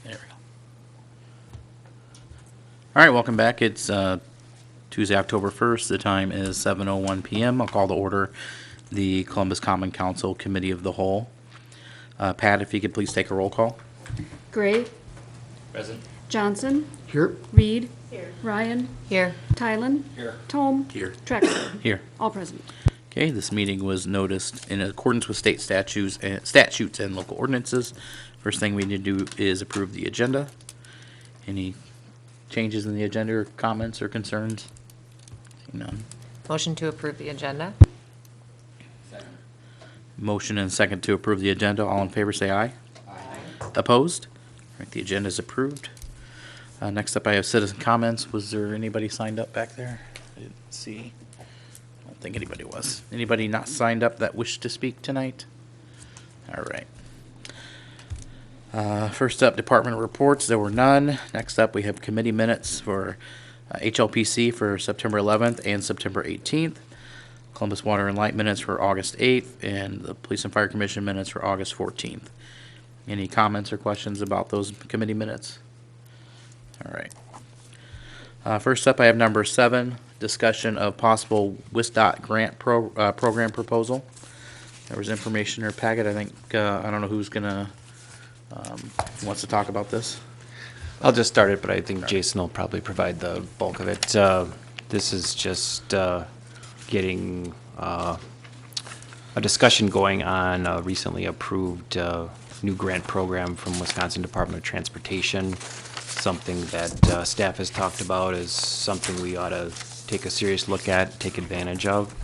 There we go. All right, welcome back. It's Tuesday, October 1st. The time is 7:01 p.m. I'll call to order the Columbus Common Council Committee of the Whole. Pat, if you could please take a roll call. Gray. Present. Johnson. Here. Reed. Here. Ryan. Here. Tylen. Here. Tome. Here. Trexler. Here. All present. Okay, this meeting was noticed in accordance with state statutes and local ordinances. First thing we need to do is approve the agenda. Any changes in the agenda or comments or concerns? Seeing none. Motion to approve the agenda. Motion and second to approve the agenda. All in favor say aye. Aye. Opposed? All right, the agenda is approved. Next up, I have citizen comments. Was there anybody signed up back there? I didn't see. I don't think anybody was. Anybody not signed up that wished to speak tonight? All right. First up, department reports. There were none. Next up, we have committee minutes for HLPC for September 11th and September 18th. Columbus Water and Light minutes for August 8th, and the Police and Fire Commission minutes for August 14th. Any comments or questions about those committee minutes? All right. First up, I have number 7, discussion of possible WISDOT grant program proposal. There was information in your packet. I think, I don't know who's gonna, wants to talk about this. I'll just start it, but I think Jason will probably provide the bulk of it. This is just getting a discussion going on a recently approved new grant program from Wisconsin Department of Transportation. Something that staff has talked about is something we ought to take a serious look at, take advantage of.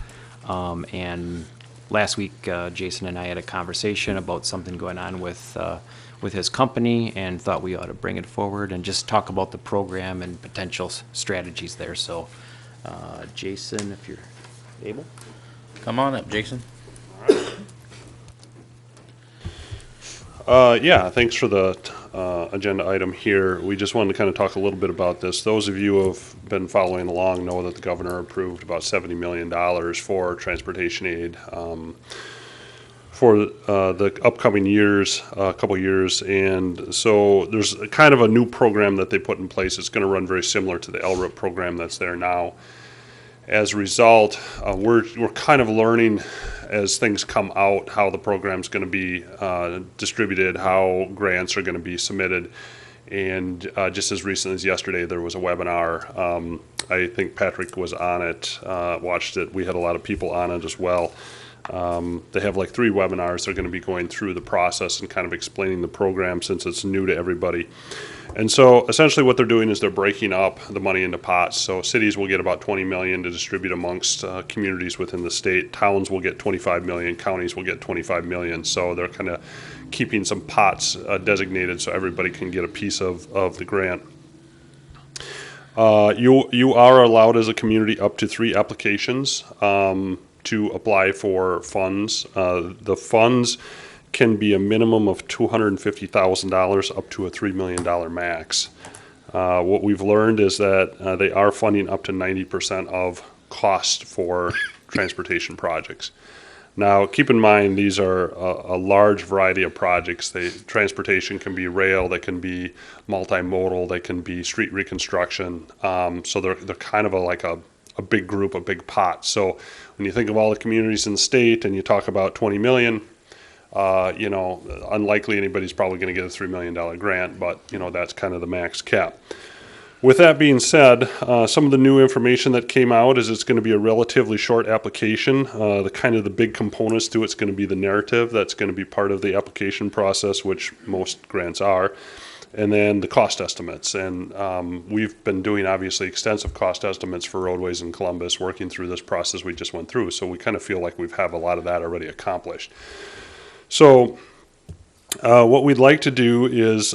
And last week, Jason and I had a conversation about something going on with his company, and thought we ought to bring it forward and just talk about the program and potential strategies there. So, Jason, if you're able. Come on up, Jason. Yeah, thanks for the agenda item here. We just wanted to kind of talk a little bit about this. Those of you who have been following along know that the governor approved about $70 million for transportation aid for the upcoming years, a couple years. And so there's kind of a new program that they put in place. It's going to run very similar to the LRIP program that's there now. As a result, we're kind of learning as things come out how the program's going to be distributed, how grants are going to be submitted. And just as recently as yesterday, there was a webinar. I think Patrick was on it, watched it. We had a lot of people on it as well. They have like 3 webinars. They're going to be going through the process and kind of explaining the program since it's new to everybody. And so essentially what they're doing is they're breaking up the money into pots. So cities will get about $20 million to distribute amongst communities within the state. Towns will get $25 million. Counties will get $25 million. So they're kind of keeping some pots designated so everybody can get a piece of the grant. You are allowed as a community up to 3 applications to apply for funds. The funds can be a minimum of $250,000 up to a $3 million max. What we've learned is that they are funding up to 90% of cost for transportation projects. Now, keep in mind, these are a large variety of projects. Transportation can be rail, they can be multimodal, they can be street reconstruction. So they're kind of like a big group, a big pot. So when you think of all the communities in the state and you talk about 20 million, unlikely anybody's probably going to get a $3 million grant, but, that's kind of the max cap. With that being said, some of the new information that came out is it's going to be a relatively short application. The big components to it's going to be the narrative that's going to be part of the application process, which most grants are, and then the cost estimates. And we've been doing, obviously, extensive cost estimates for roadways in Columbus, working through this process we just went through. So we kind of feel like we have a lot of that already accomplished. So what we'd like to do is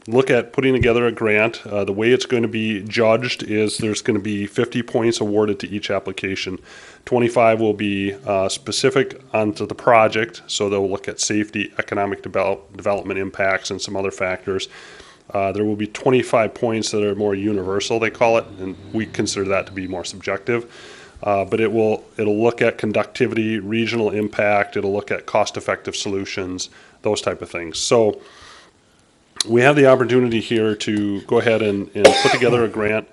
look at putting together a grant. The way it's going to be judged is there's going to be 50 points awarded to each application. 25 will be specific onto the project, so they'll look at safety, economic development impacts, and some other factors. There will be 25 points that are more universal, they call it, and we consider that to be more subjective. But it'll look at conductivity, regional impact, it'll look at cost-effective solutions, those type of things. So we have the opportunity here to go ahead and put together a grant.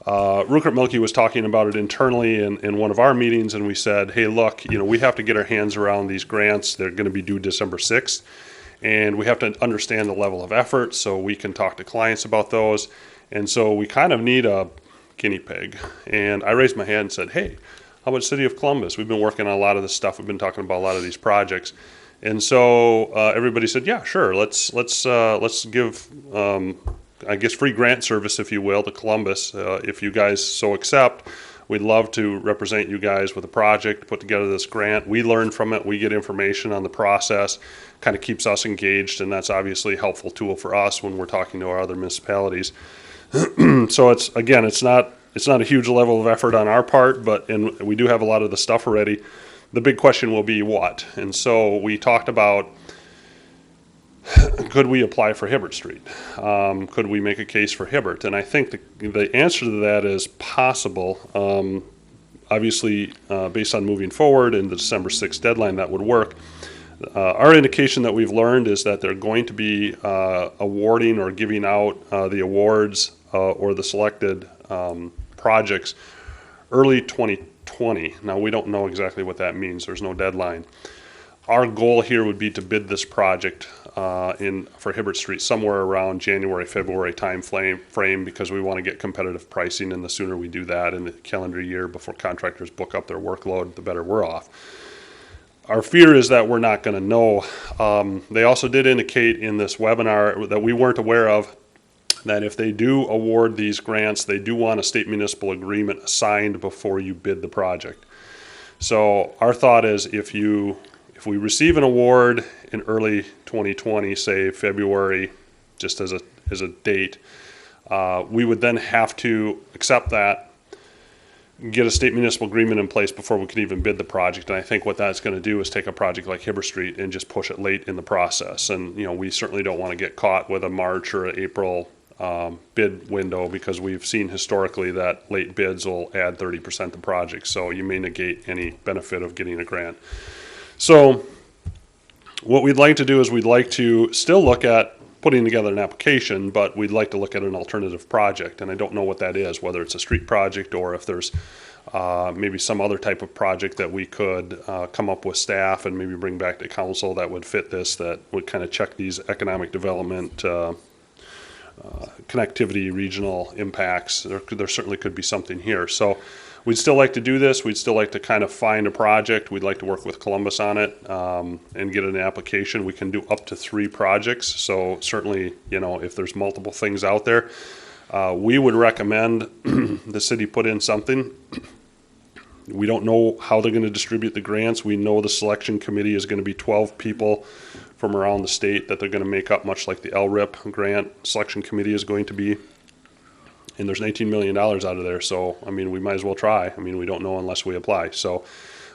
Rupert Milky was talking about it internally in one of our meetings, and we said, hey, look, we have to get our hands around these grants. They're going to be due December 6th, and we have to understand the level of effort so we can talk to clients about those. And so we kind of need a guinea pig. And I raised my hand and said, hey, how about City of Columbus? We've been working on a lot of this stuff. We've been talking about a lot of these projects. And so everybody said, yeah, sure. Let's give, I guess, free grant service, if you will, to Columbus. If you guys so accept, we'd love to represent you guys with a project, put together this grant. We learn from it. We get information on the process, kind of keeps us engaged, and that's obviously a helpful tool for us when we're talking to our other municipalities. So it's not a huge level of effort on our part, and we do have a lot of the stuff already. The big question will be what? And so we talked about, could we apply for Hibbert Street? Could we make a case for Hibbert? And I think the answer to that is possible. Obviously, based on moving forward and the December 6th deadline, that would work. Our indication that we've learned is that they're going to be awarding or giving out the awards or the selected projects early 2020. Now, we don't know exactly what that means. There's no deadline. Our goal here would be to bid this project for Hibbert Street somewhere around January, February time frame, because we want to get competitive pricing, and the sooner we do that in the calendar year before contractors book up their workload, the better we're off. Our fear is that we're not going to know. They also did indicate in this webinar that we weren't aware of that if they do award these grants, they do want a state municipal agreement signed before you bid the project. So our thought is if we receive an award in early 2020, say February, just as a date, we would then have to accept that, get a state municipal agreement in place before we can even bid the project. And I think what that's going to do is take a project like Hibbert Street and just push it late in the process. And we certainly don't want to get caught with a March or an April bid window, because we've seen historically that late bids will add 30% to projects. So you may negate any benefit of getting a grant. So what we'd like to do is we'd like to still look at putting together an application, but we'd like to look at an alternative project. And I don't know what that is, whether it's a street project or if there's maybe some other type of project that we could come up with staff and maybe bring back to council that would fit this, that would kind of check these economic development, connectivity, regional impacts. There certainly could be something here. So we'd still like to do this. We'd still like to kind of find a project. We'd like to work with Columbus on it and get an application. We can do up to 3 projects. So certainly, if there's multiple things out there, we would recommend the city put in something. We don't know how they're going to distribute the grants. We know the selection committee is going to be 12 people from around the state that they're going to make up, much like the LRIP grant selection committee is going to be. And there's $19 million out of there. So, we might as well try. We don't know unless we apply. So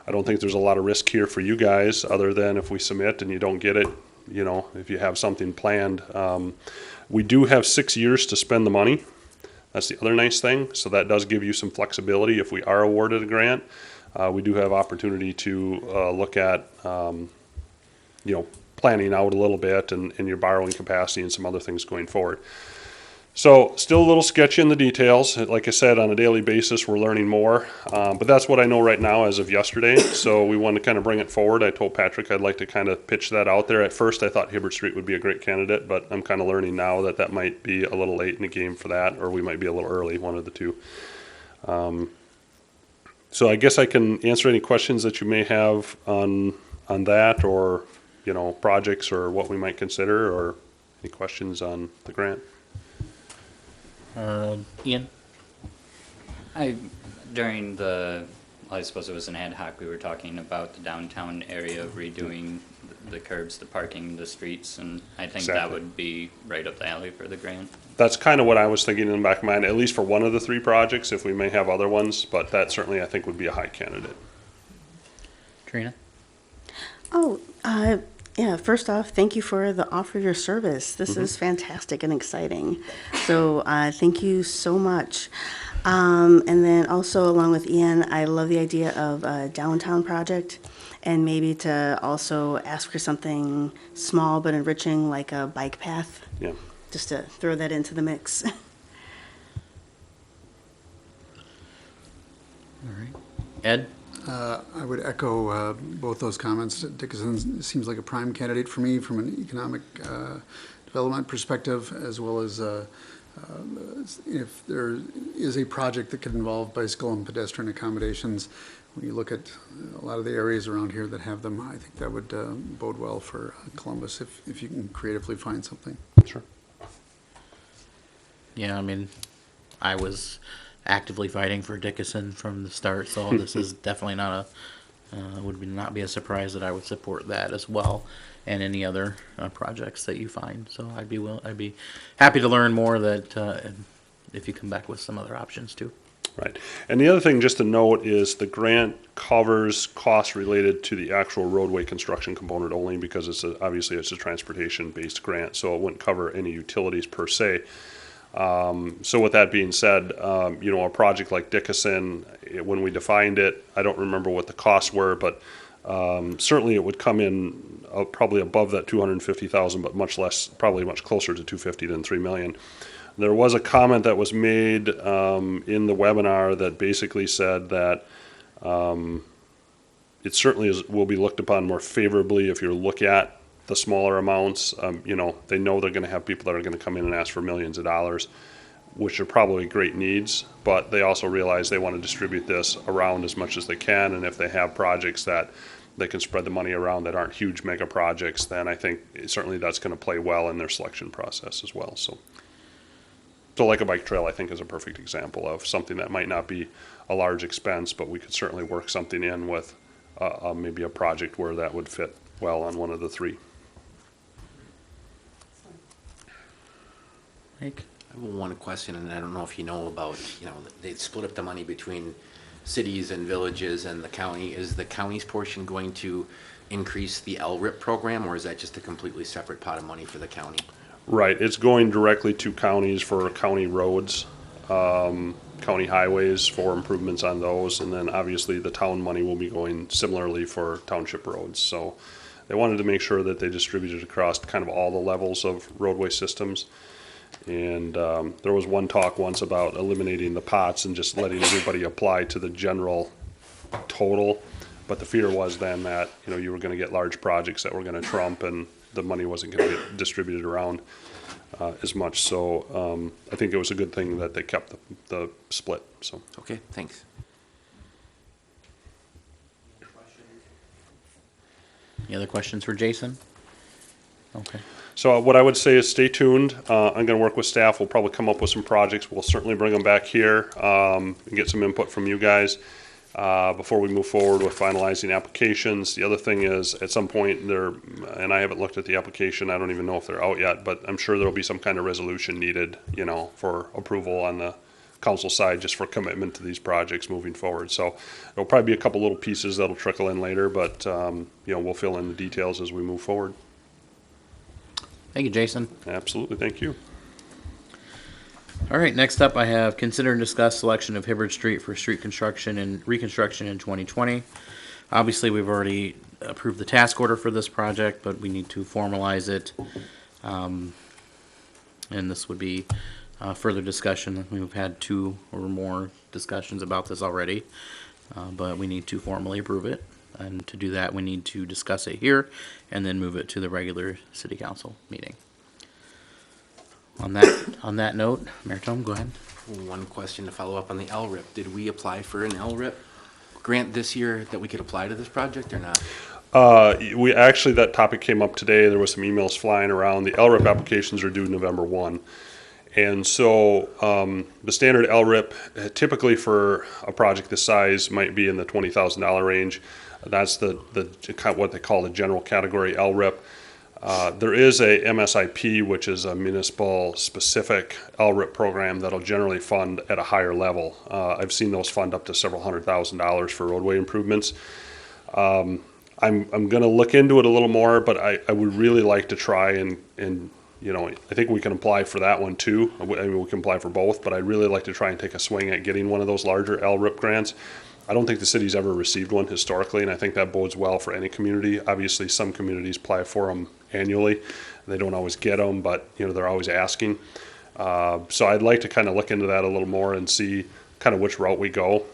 I don't think there's a lot of risk here for you guys, other than if we submit and you don't get it, if you have something planned. We do have 6 years to spend the money. That's the other nice thing. So that does give you some flexibility. If we are awarded a grant, we do have opportunity to look at, planning out a little bit and your borrowing capacity and some other things going forward. So still a little sketchy in the details. Like I said, on a daily basis, we're learning more. But that's what I know right now as of yesterday. So we want to kind of bring it forward. I told Patrick I'd like to kind of pitch that out there. At first, I thought Hibbert Street would be a great candidate, but I'm kind of learning now that might be a little late in the game for that, or we might be a little early, one of the two. So I guess I can answer any questions that you may have on that, or projects, or what we might consider, or any questions on the grant. Ian? During I suppose it was an ad hoc, we were talking about the downtown area, redoing the curbs, the parking, the streets, and I think that Exactly. would be right up the alley for the grant. That's kind of what I was thinking in the back of my mind, at least for one of the 3 projects, if we may have other ones, but that certainly I think would be a high candidate. Trina? Yeah, first off, thank you for the offer of your service. This is fantastic and exciting. So thank you so much. And then also, along with Ian, I love the idea of a downtown project, and maybe to also ask for something small but enriching, like a bike path. Yeah. just to throw that into the mix. All right. Ed? I would echo both those comments. Dickinson seems like a prime candidate for me from an economic development perspective, as well as if there is a project that could involve bicycle and pedestrian accommodations. When you look at a lot of the areas around here that have them, I think that would bode well for Columbus if you can creatively find something. Sure. Yeah, I mean, I was actively fighting for Dickinson from the start, so this is definitely not not be a surprise that I would support that as well, and any other projects that you find. So I'd be happy to learn more that if you come back with some other options too. Right. And the other thing just to note is the grant covers costs related to the actual roadway construction component only, because obviously it's a transportation-based grant, so it wouldn't cover any utilities per se. So with that being said, a project like Dickinson, when we defined it, I don't remember what the costs were, but certainly it would come in probably above that 250,000, but much less, probably much closer to 250 than 3 million. There was a comment that was made in the webinar that basically said that it certainly will be looked upon more favorably if you look at the smaller amounts. They know they're going to have people that are going to come in and ask for millions of dollars, which are probably great needs, but they also realize they want to distribute this around as much as they can, and if they have projects that they can spread the money around that aren't huge mega projects, then I think certainly that's going to play well in their selection process as well. So like a bike trail, I think, is a perfect example of something that might not be a large expense, but we could certainly work something in with maybe a project where that would fit well on one of the three. Mike? I have one question, and I don't know if you know about, they split up the money between cities and villages and the county. Is the county's portion going to increase the LRIP program, or is that just a completely separate pot of money for the county? Right, it's going directly to counties for county roads, county highways for improvements on those, and then obviously the town money will be going similarly for township roads. So they wanted to make sure that they distributed across kind of all the levels of roadway systems. And there was one talk once about eliminating the pots and just letting everybody apply to the general total. But the fear was then that, you were going to get large projects that were going to trump, and the money wasn't going to get distributed around as much. So I think it was a good thing that they kept the split. So Okay, thanks. Any other questions for Jason? Okay. So what I would say is stay tuned. I'm going to work with staff. We'll probably come up with some projects. We'll certainly bring them back here and get some input from you guys before we move forward with finalizing applications. The other thing is, at some point and I haven't looked at the application, I don't even know if they're out yet, but I'm sure there'll be some kind of resolution needed, for approval on the council side, just for commitment to these projects moving forward. So there'll probably be a couple little pieces that'll trickle in later, but we'll fill in the details as we move forward. Thank you, Jason. Absolutely, thank you. All right, next up I have consider and discuss selection of Hibbard Street for street construction and reconstruction in 2020. Obviously, we've already approved the task order for this project, but we need to formalize it. And this would be further discussion. We've had 2 or more discussions about this already, but we need to formally approve it. And to do that, we need to discuss it here and then move it to the regular city council meeting. On that note, Mayor Tom, go ahead. One question to follow up on the LRIP. Did we apply for an LRIP grant this year that we could apply to this project or not? We actually, that topic came up today. There was some emails flying around. The LRIP applications are due November 1. And so the standard LRIP, typically for a project this size, might be in the $20,000 range. That's the what they call the general category LRIP. There is a MSIP, which is a municipal specific LRIP program that'll generally fund at a higher level. I've seen those fund up to several $100,000 for roadway improvements. I'm going to look into it a little more, but I would really like to try and I think we can apply for that one too. I mean, we can apply for both, but I'd really like to try and take a swing at getting one of those larger LRIP grants. I don't think the city's ever received one historically, and I think that bodes well for any community. Obviously, some communities apply for them annually. They don't always get them, but, they're always asking. So I'd like to kind of look into that a little more and see kind of which route we go.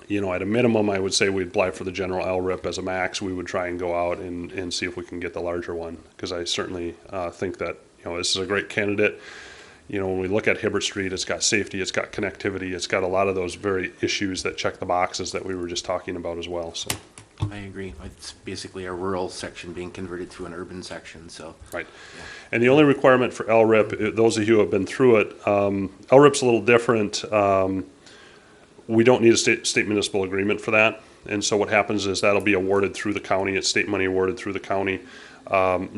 At a minimum, I would say we'd apply for the general LRIP. As a max, we would try and go out and see if we can get the larger one, because I certainly think that, this is a great candidate. When we look at Hibbert Street, it's got safety, it's got connectivity, it's got a lot of those very issues that check the boxes that we were just talking about as well, so. I agree. It's basically a rural section being converted to an urban section, so. Right. And the only requirement for LRIP, those of you who have been through it, LRIP's a little different. We don't need a state municipal agreement for that. And so what happens is that'll be awarded through the county. It's state money awarded through the county.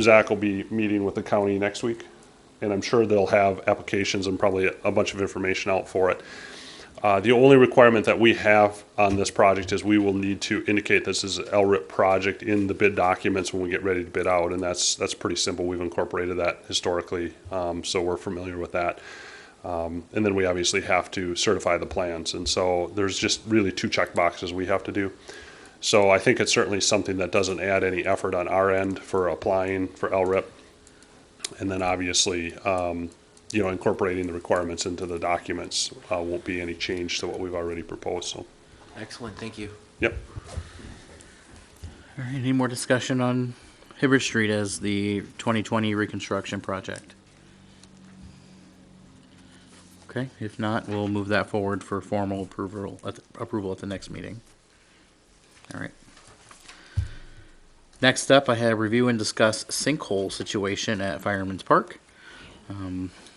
Zach will be meeting with the county next week, and I'm sure they'll have applications and probably a bunch of information out for it. The only requirement that we have on this project is we will need to indicate this is an LRIP project in the bid documents when we get ready to bid out, and that's pretty simple. We've incorporated that historically, so we're familiar with that. And then we obviously have to certify the plans, and so there's just really 2 check boxes we have to do. So I think it's certainly something that doesn't add any effort on our end for applying for LRIP. And then obviously, incorporating the requirements into the documents won't be any change to what we've already proposed, so. Excellent, thank you. Yep. All right, any more discussion on Hibbert Street as the 2020 reconstruction project? Okay, if not, we'll move that forward for formal approval at the next meeting. All right. Next up, I have review and discuss sinkhole situation at Fireman's Park.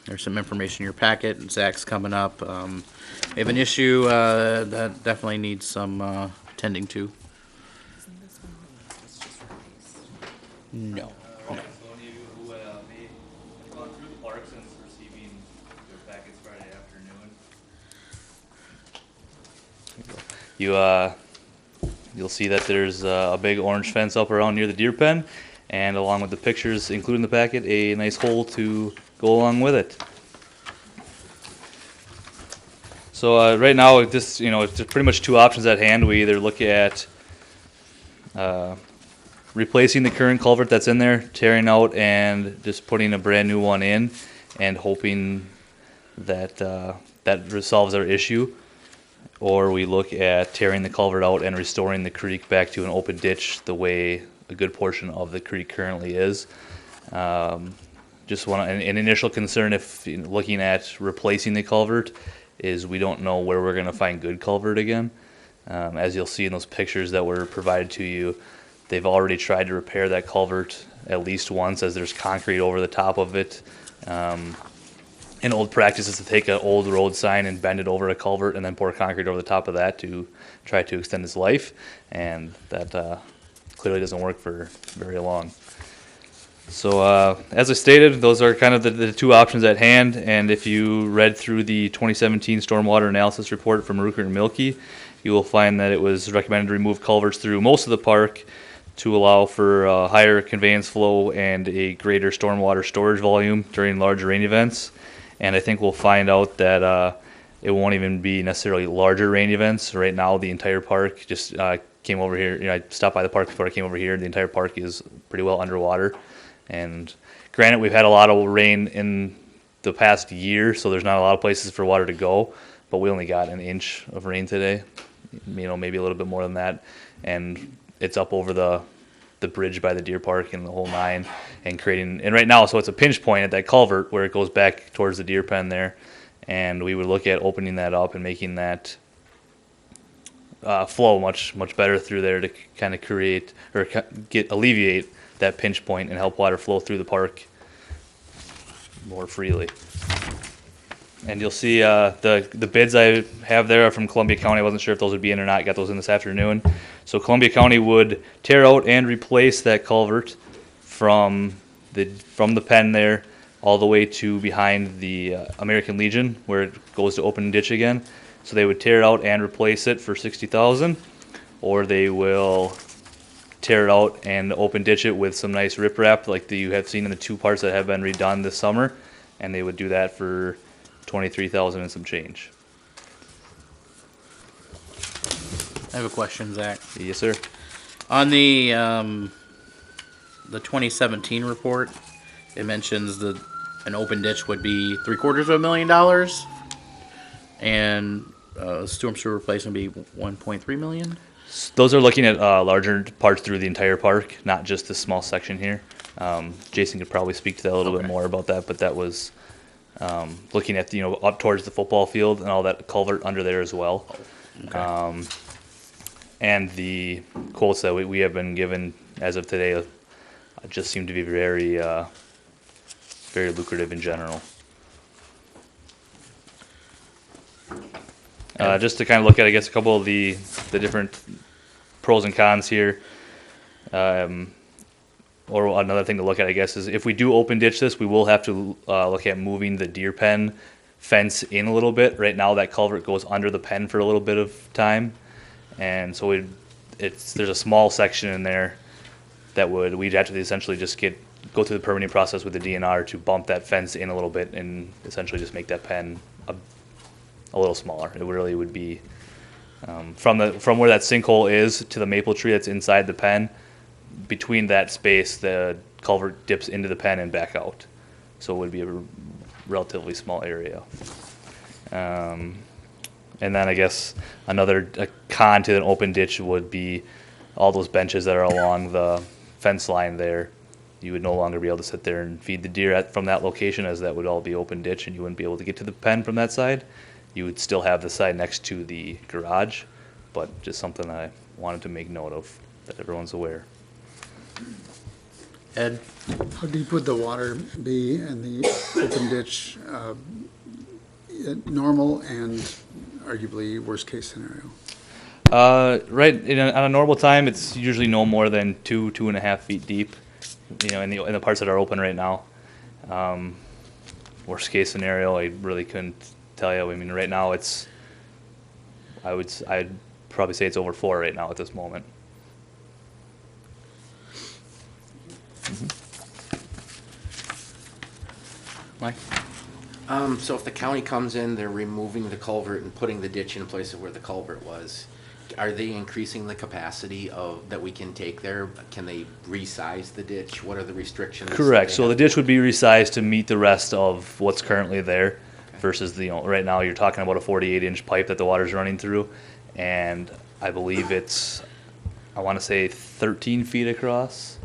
There's some information in your packet, and Zach's coming up. We have an issue that definitely needs some tending to. No. So any of you who may have gone through the park since receiving your packets Friday afternoon. You'll see that there's a big orange fence up around near the deer pen, and along with the pictures included in the packet, a nice hole to go along with it. So right now, it's pretty much 2 options at hand. We either look at replacing the current culvert that's in there, tearing out and just putting a brand new one in, and hoping that that resolves our issue. Or we look at tearing the culvert out and restoring the creek back to an open ditch the way a good portion of the creek currently is. Just an initial concern if looking at replacing the culvert is we don't know where we're going to find good culvert again. As you'll see in those pictures that were provided to you, they've already tried to repair that culvert at least once, as there's concrete over the top of it. An old practice is to take an old road sign and bend it over a culvert and then pour concrete over the top of that to try to extend its life, and that clearly doesn't work for very long. So as I stated, those are kind of the 2 options at hand, and if you read through the 2017 stormwater analysis report from Rukert and Milky, you will find that it was recommended to remove culverts through most of the park to allow for higher conveyance flow and a greater stormwater storage volume during large rain events. And I think we'll find out that it won't even be necessarily larger rain events. Right now, the entire park just came over here. I stopped by the park before I came over here. The entire park is pretty well underwater. And granted, we've had a lot of rain in the past year, so there's not a lot of places for water to go. But we only got an inch of rain today, maybe a little bit more than that. And it's up over the bridge by the deer park and the whole 9, and right now, so it's a pinch point at that culvert where it goes back towards the deer pen there, and we would look at opening that up and making that flow much better through there to kind of create or alleviate that pinch point and help water flow through the park more freely. And you'll see the bids I have there are from Columbia County. I wasn't sure if those would be in or not. Got those in this afternoon. So Columbia County would tear out and replace that culvert from the pen there all the way to behind the American Legion, where it goes to open ditch again. So they would tear it out and replace it for $60,000, or they will tear it out and open ditch it with some nice riprap like you have seen in the 2 parts that have been redone this summer, and they would do that for $23,000 and some change. I have a question, Zach. Yes, sir. On the 2017 report, it mentions an open ditch would be $750,000, and storm sewer replacement would be 1.3 million. Those are looking at larger parts through the entire park, not just this small section here. Jason could probably speak to that a little bit Okay. more about that, but that was looking at, up towards the football field and all that culvert under there as well. Okay. And the quotes that we have been given as of today just seem to be very, very lucrative in general. Just to kind of look at, I guess, a couple of the different pros and cons here. Or another thing to look at, I guess, is if we do open ditch this, we will have to look at moving the deer pen fence in a little bit. Right now, that culvert goes under the pen for a little bit of time, and so there's a small section in there that we'd have to essentially just go through the permitting process with the DNR to bump that fence in a little bit and essentially just make that pen a little smaller. It really would be from where that sinkhole is to the maple tree that's inside the pen. Between that space, the culvert dips into the pen and back out, so it would be a relatively small area. And then I guess a con to an open ditch would be all those benches that are along the fence line there. You would no longer be able to sit there and feed the deer from that location, as that would all be open ditch, and you wouldn't be able to get to the pen from that side. You would still have the side next to the garage, but just something I wanted to make note of, that everyone's aware. Ed? How deep would the water be in the open ditch, normal and arguably worst-case scenario? Right, on a normal time, it's usually no more than 2.5 feet deep, in the parts that are open right now. Worst case scenario, I really couldn't tell you. I mean, right now I'd probably say it's over 4 right now at this moment. Mike? So if the county comes in, they're removing the culvert and putting the ditch in place of where the culvert was. Are they increasing the capacity that we can take there? Can they resize the ditch? What are the restrictions? Correct. they So the have? ditch would be resized to meet the rest of what's currently there versus right now you're talking about a 48-inch pipe that the water's running through, and I believe I want to say 13 feet across.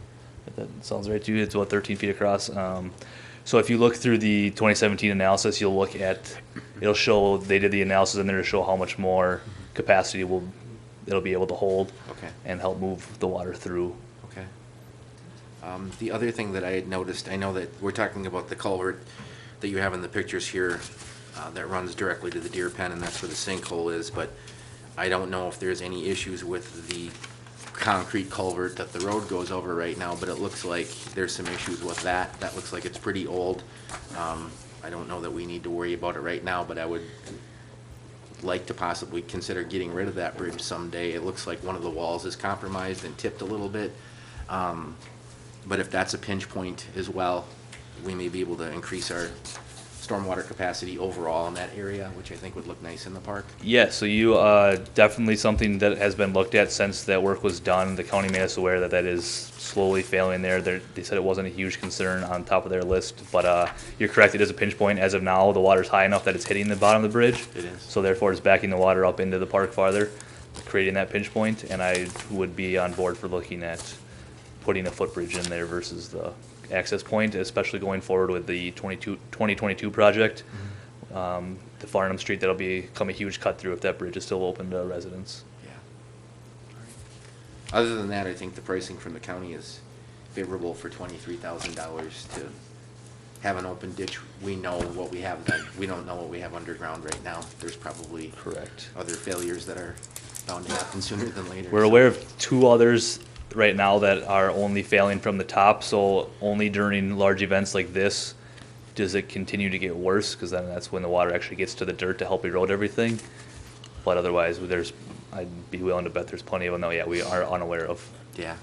If that sounds right to you. It's about 13 feet across. So if you look through the 2017 analysis, it'll show, they did the analysis in there to show how much more capacity it'll be able to hold. Okay. And help move the water through. Okay. The other thing that I had noticed, I know that we're talking about the culvert that you have in the pictures here that runs directly to the deer pen, and that's where the sinkhole is, but I don't know if there's any issues with the concrete culvert that the road goes over right now, but it looks like there's some issues with that. That looks like it's pretty old. I don't know that we need to worry about it right now, but I would like to possibly consider getting rid of that bridge someday. It looks like one of the walls is compromised and tipped a little bit. But if that's a pinch point as well, we may be able to increase our stormwater capacity overall in that area, which I think would look nice in the park. Yeah, so you definitely something that has been looked at since that work was done. The county made us aware that is slowly failing there. They said it wasn't a huge concern on top of their list, but you're correct, it is a pinch point. As of now, the water's high enough that it's hitting the bottom of the bridge. It is. So therefore, it's backing the water up into the park farther, creating that pinch point, and I would be on board for looking at putting a footbridge in there versus the access point, especially going forward with the 2022 project. The Farnham Street, that'll become a huge cut through if that bridge is still open to residents. Yeah. Other than that, I think the pricing from the county is favorable for $23,000 to have an open ditch. We know what we have, we don't know what we have underground right now. There's probably Correct. other failures that are bound to happen sooner than later. We're aware of 2 others right now that are only failing from the top, so only during large events like this does it continue to get worse, because then that's when the water actually gets to the dirt to help erode everything. But otherwise, I'd be willing to bet there's plenty of them that we are unaware of. Yeah.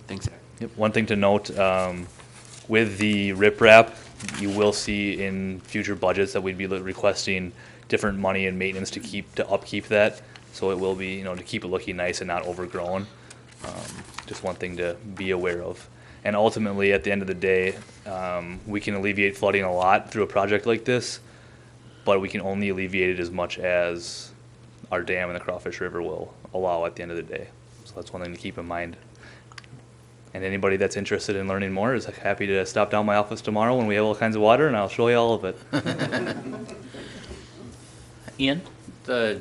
Thanks. Yep. One thing to note, with the riprap, you will see in future budgets that we'd be requesting different money and maintenance to upkeep that. So it will be, to keep it looking nice and not overgrown. Just one thing to be aware of. And ultimately, at the end of the day, we can alleviate flooding a lot through a project like this, but we can only alleviate it as much as our dam and the Crawfish River will allow at the end of the day. So that's one thing to keep in mind. And anybody that's interested in learning more is happy to stop down my office tomorrow when we have all kinds of water, and I'll show you all of it. Ian? The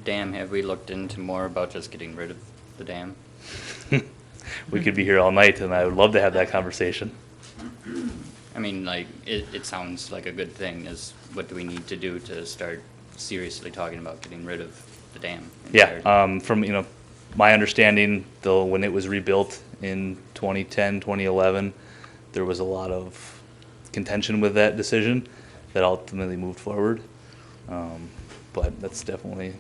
dam, have we looked into more about just getting rid of the dam? We could be here all night, and I would love to have that conversation. I mean, like, it sounds like a good thing. What do we need to do to start seriously talking about getting rid of the dam? Yeah, from, my understanding, though, when it was rebuilt in 2010, 2011, there was a lot of contention with that decision that ultimately moved forward. But that's definitely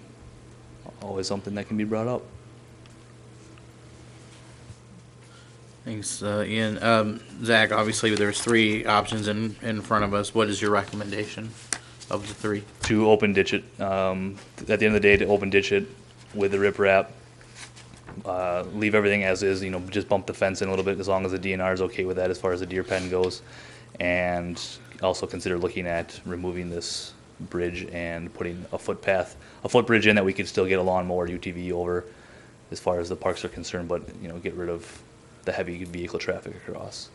always something that can be brought up. Thanks, Ian. Zach, obviously there's three options in front of us. What is your recommendation of the three? To open ditch it, at the end of the day, to open ditch it with the riprap, leave everything as is, just bump the fence in a little bit as long as the DNR is okay with that as far as the deer pen goes. And also consider looking at removing this bridge and putting a footbridge in that we could still get a lawnmower UTV over as far as the parks are concerned, but, get rid of the heavy vehicle traffic across.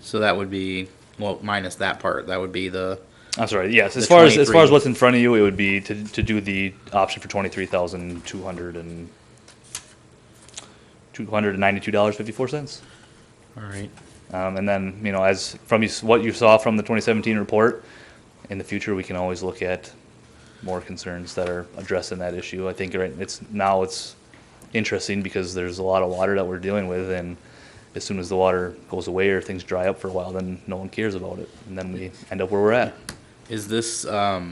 So that would be, well, minus that part, that would be the, I'm sorry, yes, The as far as 23. what's in front of you, it would be to do the option for $292.54. all right. And then, as from what you saw from the 2017 report, in the future, we can always look at more concerns that are addressing that issue. I think it's interesting because there's a lot of water that we're dealing with, and as soon as the water goes away or things dry up for a while, then no one cares about it, and then we end up where we're at. Is this a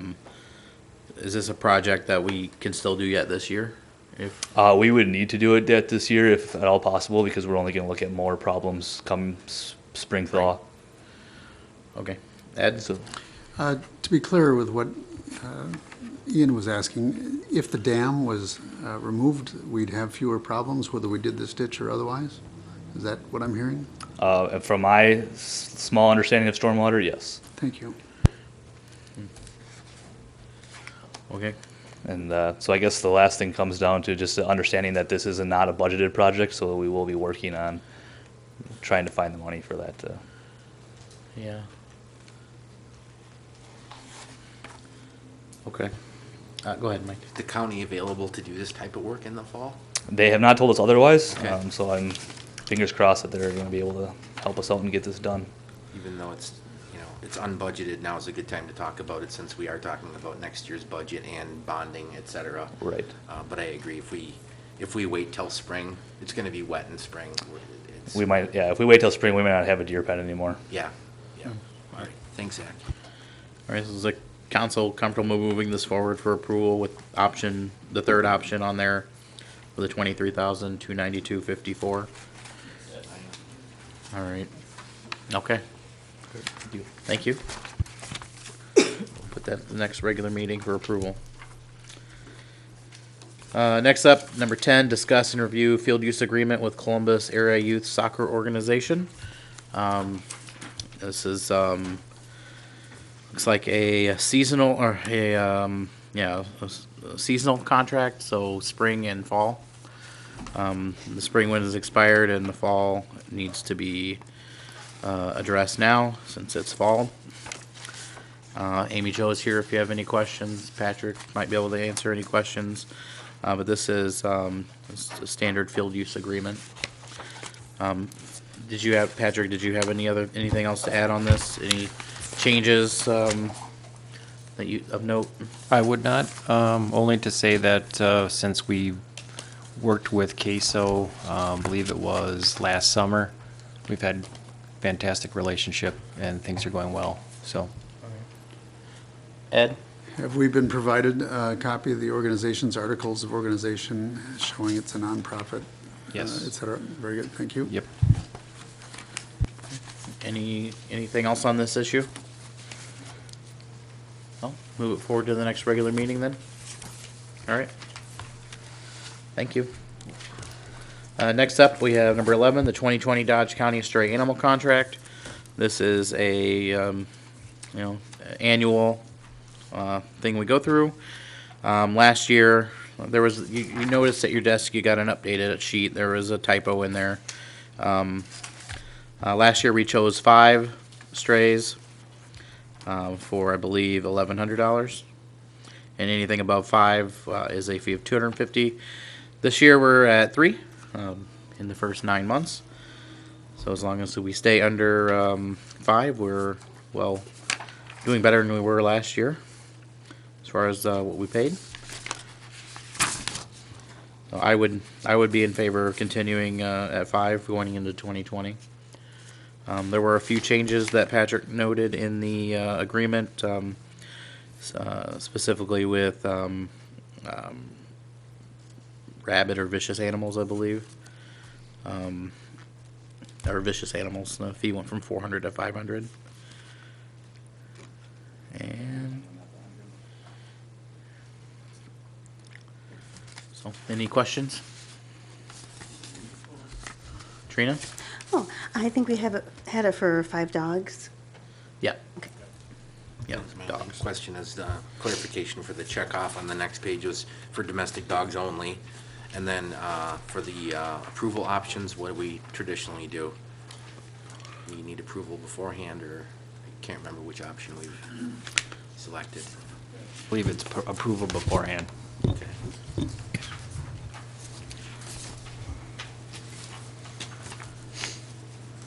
project that we can still do yet this year? If We would need to do it yet this year if at all possible, because we're only going to look at more problems come spring thaw. Okay. Ed? So, To be clear with what Ian was asking, if the dam was removed, we'd have fewer problems, whether we did this ditch or otherwise? Is that what I'm hearing? and from my small understanding of stormwater, yes. Thank you. Okay. And so I guess the last thing comes down to just the understanding that this is not a budgeted project, so we will be working on trying to find the money for that. Yeah. Okay. Go ahead, Mike. Is the county available to do this type of work in the fall? They have not told us otherwise, Okay. so I'm fingers crossed that they're going to be able to help us out and get this done. Even though it's, it's unbudgeted, now is a good time to talk about it since we are talking about next year's budget and bonding, et cetera. Right. But I agree, if we wait till spring, it's gonna be wet in spring. We might, if we wait till spring, we might not have a deer pen anymore. Yeah. All right, thanks, Zach. All right, so is the council comfortable moving this forward for approval with the third option on there for the $23,292.54? All right. Okay. Thank you. We'll put that at the next regular meeting for approval. Next up, number 10, discuss and review field use agreement with Columbus Area Youth Soccer Organization. This is, looks like a seasonal, or a seasonal contract, so spring and fall. The spring one is expired and the fall needs to be addressed now since it's fall. Amy Jo is here if you have any questions. Patrick might be able to answer any questions. But this is a standard field use agreement. Patrick, did you have anything else to add on this? Any changes that of note? I would not, only to say that since we worked with CASO, I believe it was last summer, we've had fantastic relationship and things are going well, so. Ed? Have we been provided a copy of the organization's articles of organization showing it's a nonprofit? Yes. Et cetera? Very good, thank you. Yep. Anything else on this issue? No? Move it forward to the next regular meeting then? All right. Thank you. Next up, we have number 11, the 2020 Dodge County Stray Animal Contract. This is a, annual thing we go through. Last year, there was, you noticed at your desk, you got an updated sheet. There was a typo in there. Last year, we chose 5 strays for, I believe, $1,100. And anything above 5 is a fee of $250. This year, we're at 3 in the first 9 months. So as long as we stay under 5, we're, well, doing better than we were last year as far as what we paid. So I would be in favor of continuing at 5 going into 2020. There were a few changes that Patrick noted in the agreement, specifically with rabid or vicious animals, I believe. Or vicious animals. The fee went from 400 to 500. And so, any questions? Trina? Oh, I think we had it for 5 dogs. Yeah. Okay. Yeah. My only question is clarification for the checkoff on the next page was for domestic dogs only. And then for the approval options, what do we traditionally do? We need approval beforehand, or I can't remember which option we've selected. I believe it's approval beforehand. Okay.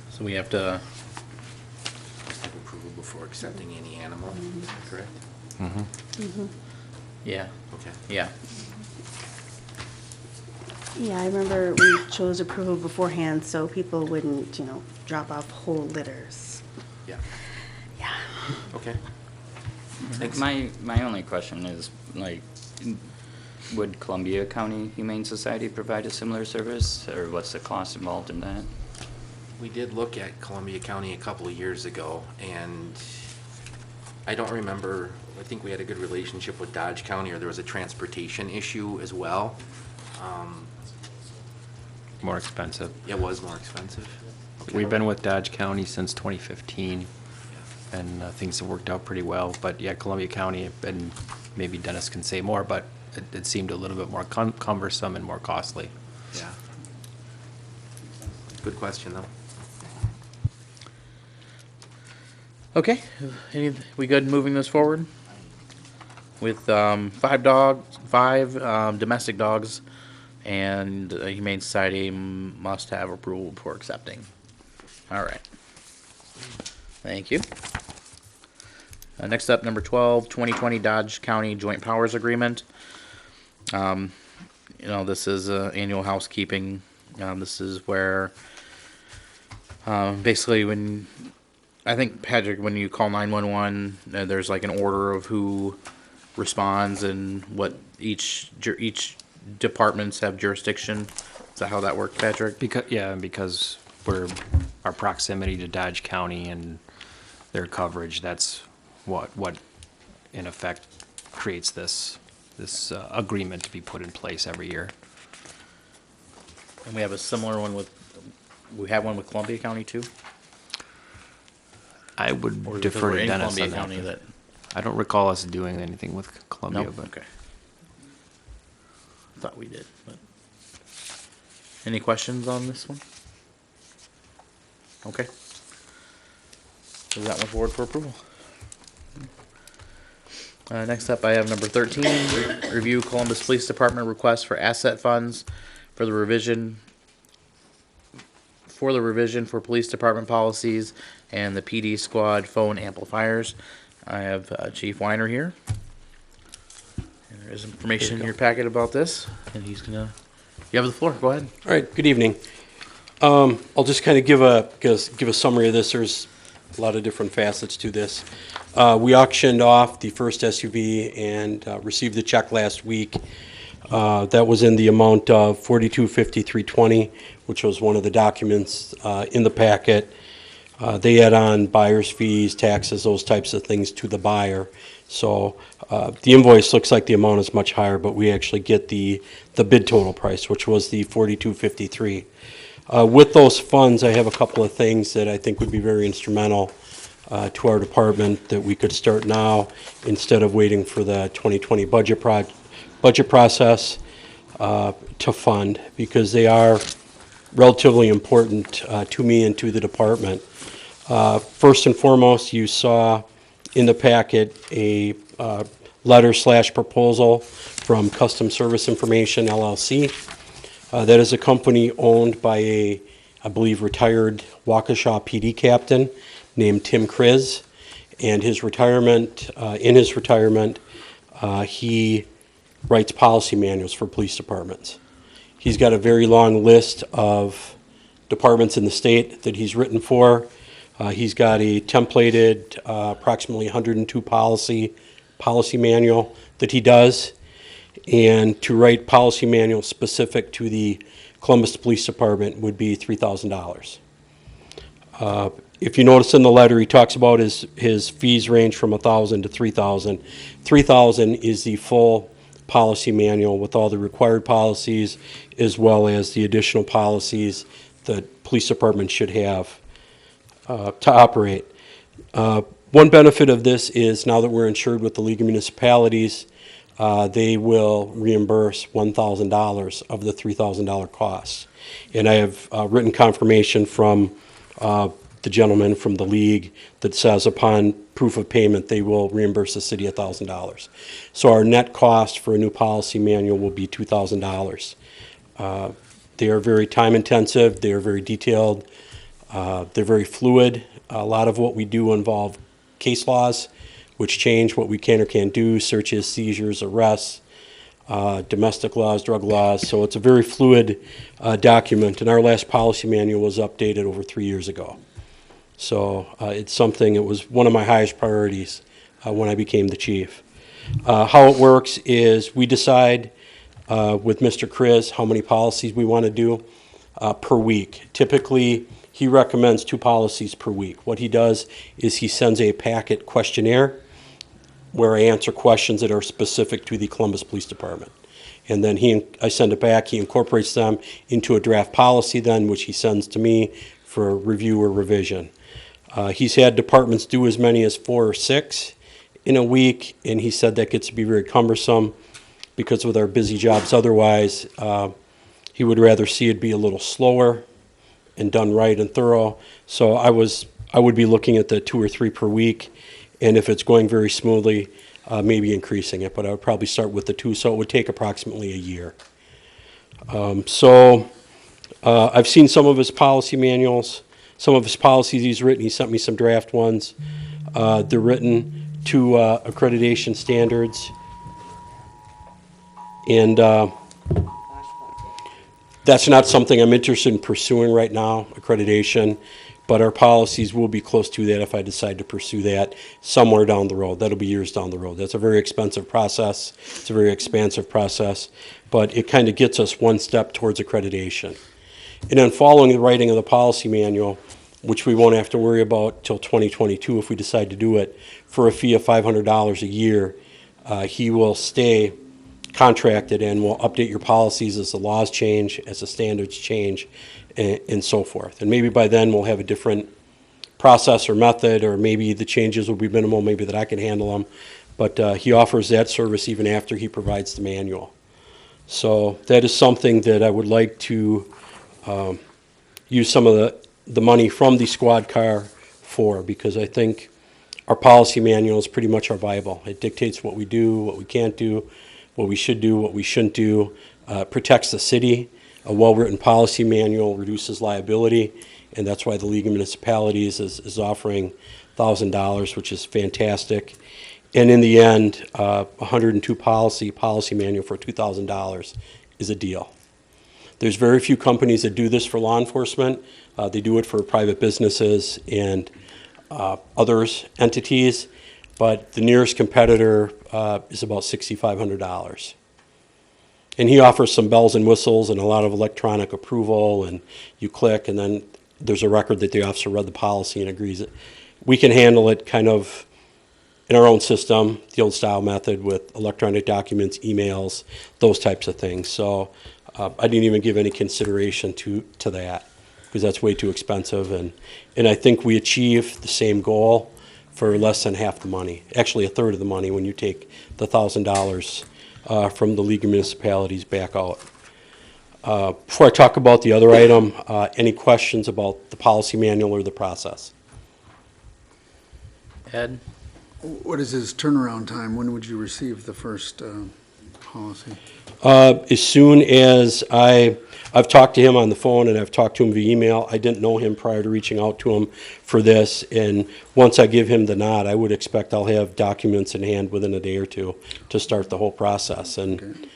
So we have to, Have approval before accepting any animal, correct? yeah, Okay. yeah. Yeah, I remember we chose approval beforehand so people wouldn't, drop off whole litters. Yeah, Yeah. okay. Thanks. My only question is, like, would Columbia County Humane Society provide a similar service, or what's the cost involved in that? We did look at Columbia County a couple of years ago, and I don't remember, I think we had a good relationship with Dodge County, or there was a transportation issue as well. More expensive. It was more expensive. Okay. We've been with Dodge County since 2015, and things have worked out pretty well. But yeah, Columbia County, and maybe Dennis can say more, but it seemed a little bit more cumbersome and more costly. Yeah. Good question, though. Okay, we good moving this forward? With 5 domestic dogs, and a Humane Society must have approval before accepting. All right. Thank you. Next up, number 12, 2020 Dodge County Joint Powers Agreement. This is annual housekeeping. This is where basically when, I think, Patrick, when you call 911, there's like an order of who responds and what each departments have jurisdiction. Is that how that works, Patrick? Because our proximity to Dodge County and their coverage, that's what in effect creates this agreement to be put in place every year. And we have a similar one we have one with Columbia County too? I would Or defer to in Dennis Columbia on County that. that, I don't recall us doing anything with Columbia, no? but Okay. Thought we did, but. Any questions on this one? Okay. So that one forward for approval. Next up, I have number 13, review Columbus Police Department request for asset funds for the revision for police department policies and the PD squad phone amplifiers. I have Chief Weiner here. And there is information in your packet about this, and he's gonna, you have the floor, go ahead. All right, good evening. I'll just kind of give a summary of this. There's a lot of different facets to this. We auctioned off the first SUV and received the check last week. That was in the amount of $42,5320, which was one of the documents in the packet. They add on buyer's fees, taxes, those types of things to the buyer. So the invoice looks like the amount is much higher, but we actually get the bid total price, which was the $42.53. With those funds, I have a couple of things that I think would be very instrumental to our department that we could start now instead of waiting for the 2020 budget process to fund, because they are relatively important to me and to the department. First and foremost, you saw in the packet a letter/proposal from Custom Service Information LLC. That is a company owned by I believe, retired Waukesha PD captain named Tim Kriz. And in his retirement, he writes policy manuals for police departments. He's got a very long list of departments in the state that he's written for. He's got a templated, approximately 102 policy manual that he does. And to write policy manuals specific to the Columbus Police Department would be $3,000. If you notice in the letter, he talks about his fees range from $1,000 to $3,000. $3,000 is the full policy manual with all the required policies as well as the additional policies that police departments should have to operate. One benefit of this is now that we're insured with the League of Municipalities, they will reimburse $1,000 of the $3,000 costs. And I have written confirmation from the gentleman from the league that says upon proof of payment, they will reimburse the city $1,000. So our net cost for a new policy manual will be $2,000. They are very time intensive, they are very detailed, they're very fluid. A lot of what we do involve case laws, which change what we can or can't do, searches, seizures, arrests, domestic laws, drug laws. So it's a very fluid document, and our last policy manual was updated over 3 years ago. So it's something, it was one of my highest priorities when I became the chief. How it works is we decide with Mr. Kriz how many policies we want to do per week. Typically, he recommends 2 policies per week. What he does is he sends a packet questionnaire where I answer questions that are specific to the Columbus Police Department. And then I send it back, he incorporates them into a draft policy then, which he sends to me for review or revision. He's had departments do as many as 4 or 6 in a week, and he said that gets to be very cumbersome because with our busy jobs otherwise, he would rather see it be a little slower and done right and thorough. So I would be looking at the 2 or 3 per week, and if it's going very smoothly, maybe increasing it, but I would probably start with the 2, so it would take approximately a year. I've seen some of his policy manuals, some of his policies he's written. He sent me some draft ones. They're written to accreditation standards, and that's not something I'm interested in pursuing right now, accreditation, but our policies will be close to that if I decide to pursue that somewhere down the road. That'll be years down the road. That's a very expensive process. It's a very expansive process, but it kind of gets us one step towards accreditation. And then following the writing of the policy manual, which we won't have to worry about till 2022 if we decide to do it, for a fee of $500 a year, he will stay contracted and will update your policies as the laws change, as the standards change, and so forth. And maybe by then we'll have a different process or method, or maybe the changes will be minimal, maybe that I can handle them. But he offers that service even after he provides the manual. So that is something that I would like to use some of the money from the squad car for, because I think our policy manual is pretty much our Bible. It dictates what we do, what we can't do, what we should do, what we shouldn't do, protects the city. A well-written policy manual reduces liability, and that's why the League of Municipalities is offering $1,000, which is fantastic. And in the end, 102 policy manual for $2,000 is a deal. There's very few companies that do this for law enforcement. They do it for private businesses and others, entities, but the nearest competitor is about $6,500. And he offers some bells and whistles and a lot of electronic approval, and you click, and then there's a record that the officer read the policy and agrees it. We can handle it kind of in our own system, the old style method with electronic documents, emails, those types of things. So I didn't even give any consideration to that because that's way too expensive. And I think we achieve the same goal for less than half the money, actually a third of the money when you take the $1,000 from the League of Municipalities back out. Before I talk about the other item, any questions about the policy manual or the process? Ed? What is his turnaround time? When would you receive the first policy? As soon as I've talked to him on the phone and I've talked to him via email. I didn't know him prior to reaching out to him for this. And once I give him the nod, I would expect I'll have documents in hand within a day or two to start the whole process. And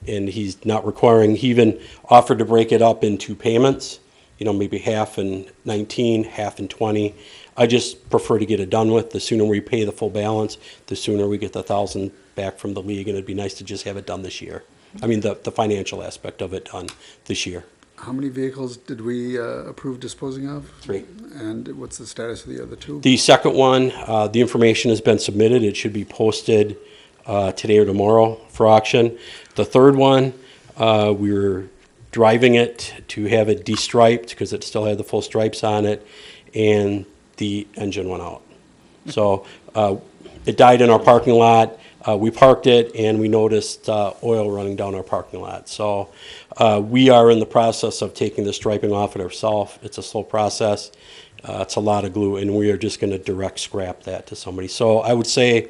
he's not requiring, he even offered to break it up into payments, maybe half in 19, half in 20. I just prefer to get it done with. The sooner we pay the full balance, the sooner we get the 1,000 back from the league, and it'd be nice to just have it done this year. I mean, the financial aspect of it done this year. How many vehicles did we approve disposing of? 3. And what's the status of the other 2? The second one, the information has been submitted. It should be posted today or tomorrow for auction. The third one, we were driving it to have it de-striped because it still had the full stripes on it, and the engine went out. So it died in our parking lot. We parked it, and we noticed oil running down our parking lot. So we are in the process of taking the striping off it ourselves. It's a slow process. It's a lot of glue, and we are just going to direct scrap that to somebody. So I would say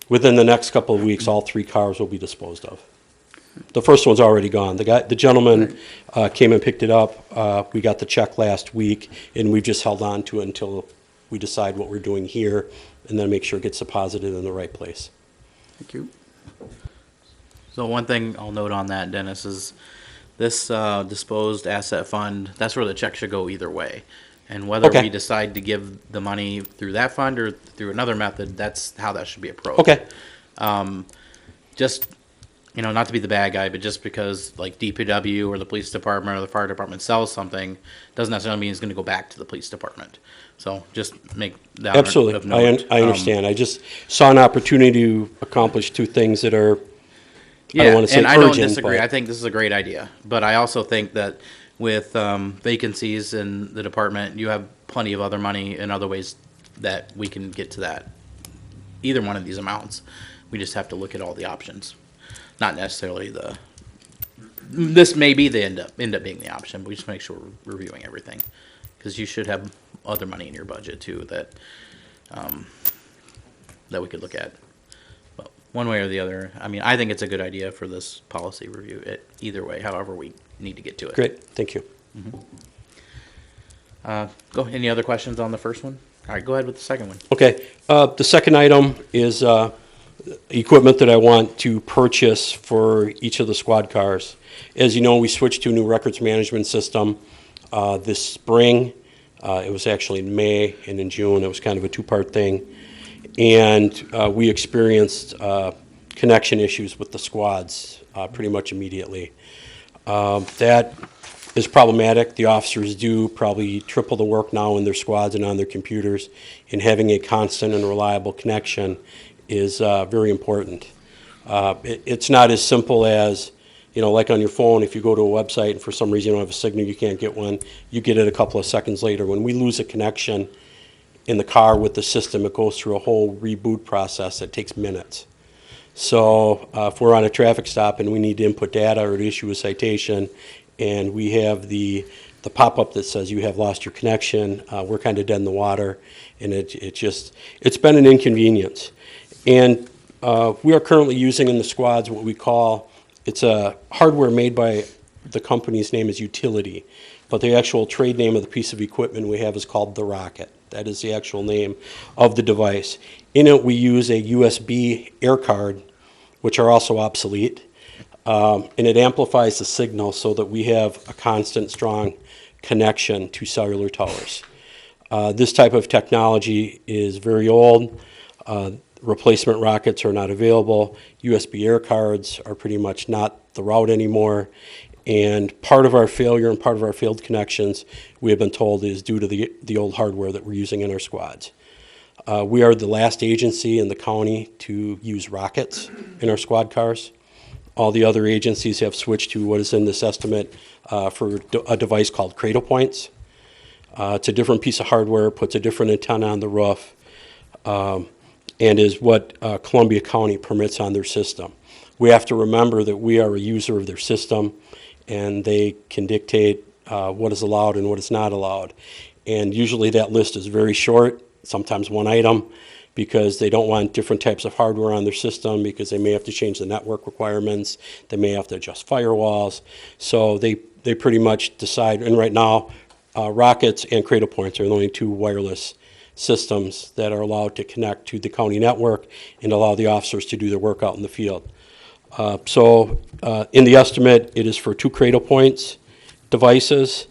within the next couple of weeks, all 3 cars will be disposed of. The first one's already gone. The gentleman came and picked it up. We got the check last week, and we've just held on to it until we decide what we're doing here, and then make sure it gets deposited in the right place. Thank you. So one thing I'll note on that, Dennis, is this disposed asset fund, that's where the check should go either way. And whether Okay. we decide to give the money through that fund or through another method, that's how that should be approached. Okay. Just, not to be the bad guy, but just because like DPW or the police department or the fire department sells something, doesn't necessarily mean it's gonna go back to the police department. So just make that of Absolutely. note. I understand. I just saw an opportunity to accomplish 2 things that are, I don't want to say and I urgent. don't disagree. but- I think this is a great idea, but I also think that with vacancies in the department, you have plenty of other money and other ways that we can get to that. Either one of these amounts, we just have to look at all the options, not necessarily this may be the end up being the option, but we just make sure we're reviewing everything, because you should have other money in your budget too that we could look at. But one way or the other, I mean, I think it's a good idea for this policy review. Either way, however we need to get to it. Great, thank you. Any other questions on the first one? All right, go ahead with the second one. Okay, the second item is equipment that I want to purchase for each of the squad cars. As you know, we switched to a new records management system this spring. It was actually in May and in June. It was kind of a 2-part thing. And we experienced connection issues with the squads pretty much immediately. That is problematic. The officers do probably triple the work now in their squads and on their computers, and having a constant and reliable connection is very important. It's not as simple as, like on your phone, if you go to a website and for some reason you don't have a signal, you can't get one, you get it a couple of seconds later. When we lose a connection in the car with the system, it goes through a whole reboot process that takes minutes. So if we're on a traffic stop and we need to input data or to issue a citation, and we have the pop-up that says you have lost your connection, we're kind of dead in the water, and it's been an inconvenience. And we are currently using in the squads what we call, it's a hardware made by, the company's name is Utility, but the actual trade name of the piece of equipment we have is called the Rocket. That is the actual name of the device. In it, we use a USB air card, which are also obsolete, and it amplifies the signal so that we have a constant, strong connection to cellular towers. This type of technology is very old. Replacement rockets are not available. USB air cards are pretty much not the route anymore. And part of our failure and part of our failed connections, we have been told, is due to the old hardware that we're using in our squads. We are the last agency in the county to use rockets in our squad cars. All the other agencies have switched to what is in this estimate for a device called Cradle Points. It's a different piece of hardware, puts a different antenna on the roof, and is what Columbia County permits on their system. We have to remember that we are a user of their system, and they can dictate what is allowed and what is not allowed. And usually that list is very short, sometimes one item, because they don't want different types of hardware on their system, because they may have to change the network requirements, they may have to adjust firewalls. So they pretty much decide, and right now, rockets and Cradle Points are the only two wireless systems that are allowed to connect to the county network and allow the officers to do their work out in the field. In the estimate, it is for 2 Cradle Points devices.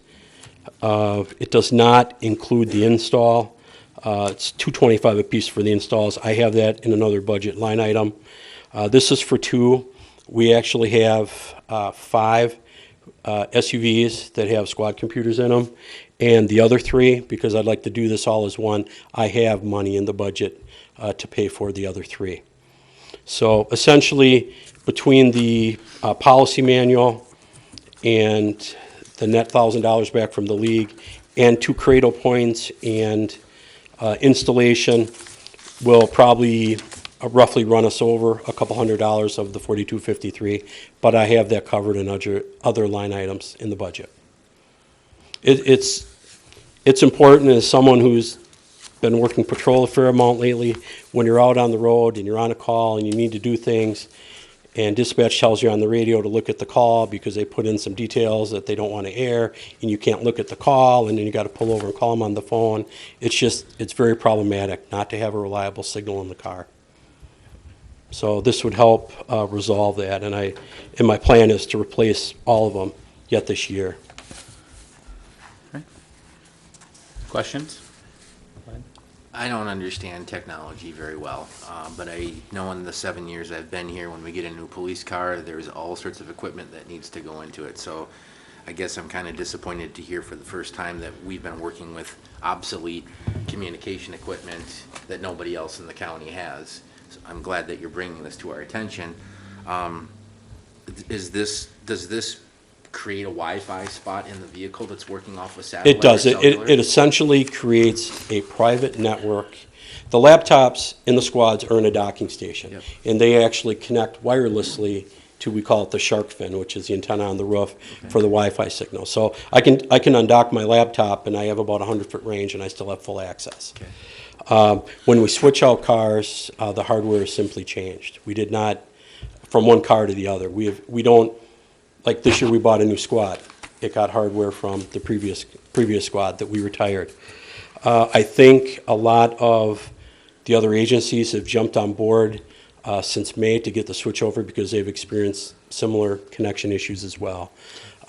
It does not include the install. It's $225 a piece for the installs. I have that in another budget line item. This is for 2. We actually have 5 SUVs that have squad computers in them. And the other 3, because I'd like to do this all as one, I have money in the budget to pay for the other 3. So essentially, between the policy manual and the net $1,000 back from the league and 2 Cradle Points and installation will probably roughly run us over a couple $100 of the $4,253, but I have that covered in other line items in the budget. It's important as someone who's been working patrol a fair amount lately, when you're out on the road and you're on a call and you need to do things, and dispatch tells you on the radio to look at the call because they put in some details that they don't want to air, and you can't look at the call, and then you got to pull over and call them on the phone. It's very problematic not to have a reliable signal in the car. So this would help resolve that, and my plan is to replace all of them yet this year. Questions? I don't understand technology very well, but I know in the 7 years I've been here, when we get a new police car, there's all sorts of equipment that needs to go into it. So I guess I'm kind of disappointed to hear for the first time that we've been working with obsolete communication equipment that nobody else in the county has. So I'm glad that you're bringing this to our attention. Does this create a Wi-Fi spot in the vehicle that's working off of satellite? It does. or It cellular? essentially creates a private network. The laptops in the squads are in a docking station, Yep. and they actually connect wirelessly to, we call it the shark fin, which is the antenna on the roof for the Wi-Fi signal. So I can undock my laptop, and I have about 100-foot range, and I still have full access. Okay. When we switch out cars, the hardware is simply changed. We did not, from one car to the other. We don't. Like this year, we bought a new squad. It got hardware from the previous squad that we retired. I think a lot of the other agencies have jumped on board since May to get the switch over because they've experienced similar connection issues as well.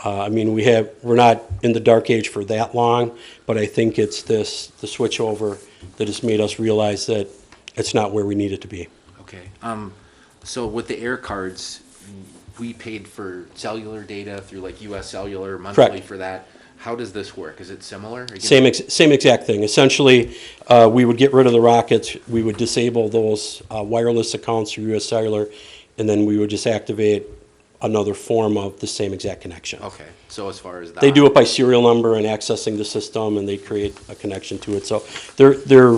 I mean, we're not in the dark age for that long, but I think it's the switch over that has made us realize that it's not where we need it to be. Okay. So with the air cards, we paid for cellular data through like US Cellular monthly Correct. for that. How does this work? Is it similar? Are you Same exact thing. Essentially, we would get rid of the rockets, we would disable those wireless accounts through US Cellular, and then we would just activate another form of the same exact connection. Okay. So as far as that, They do it by serial number and accessing the system, and they create a connection to it. So there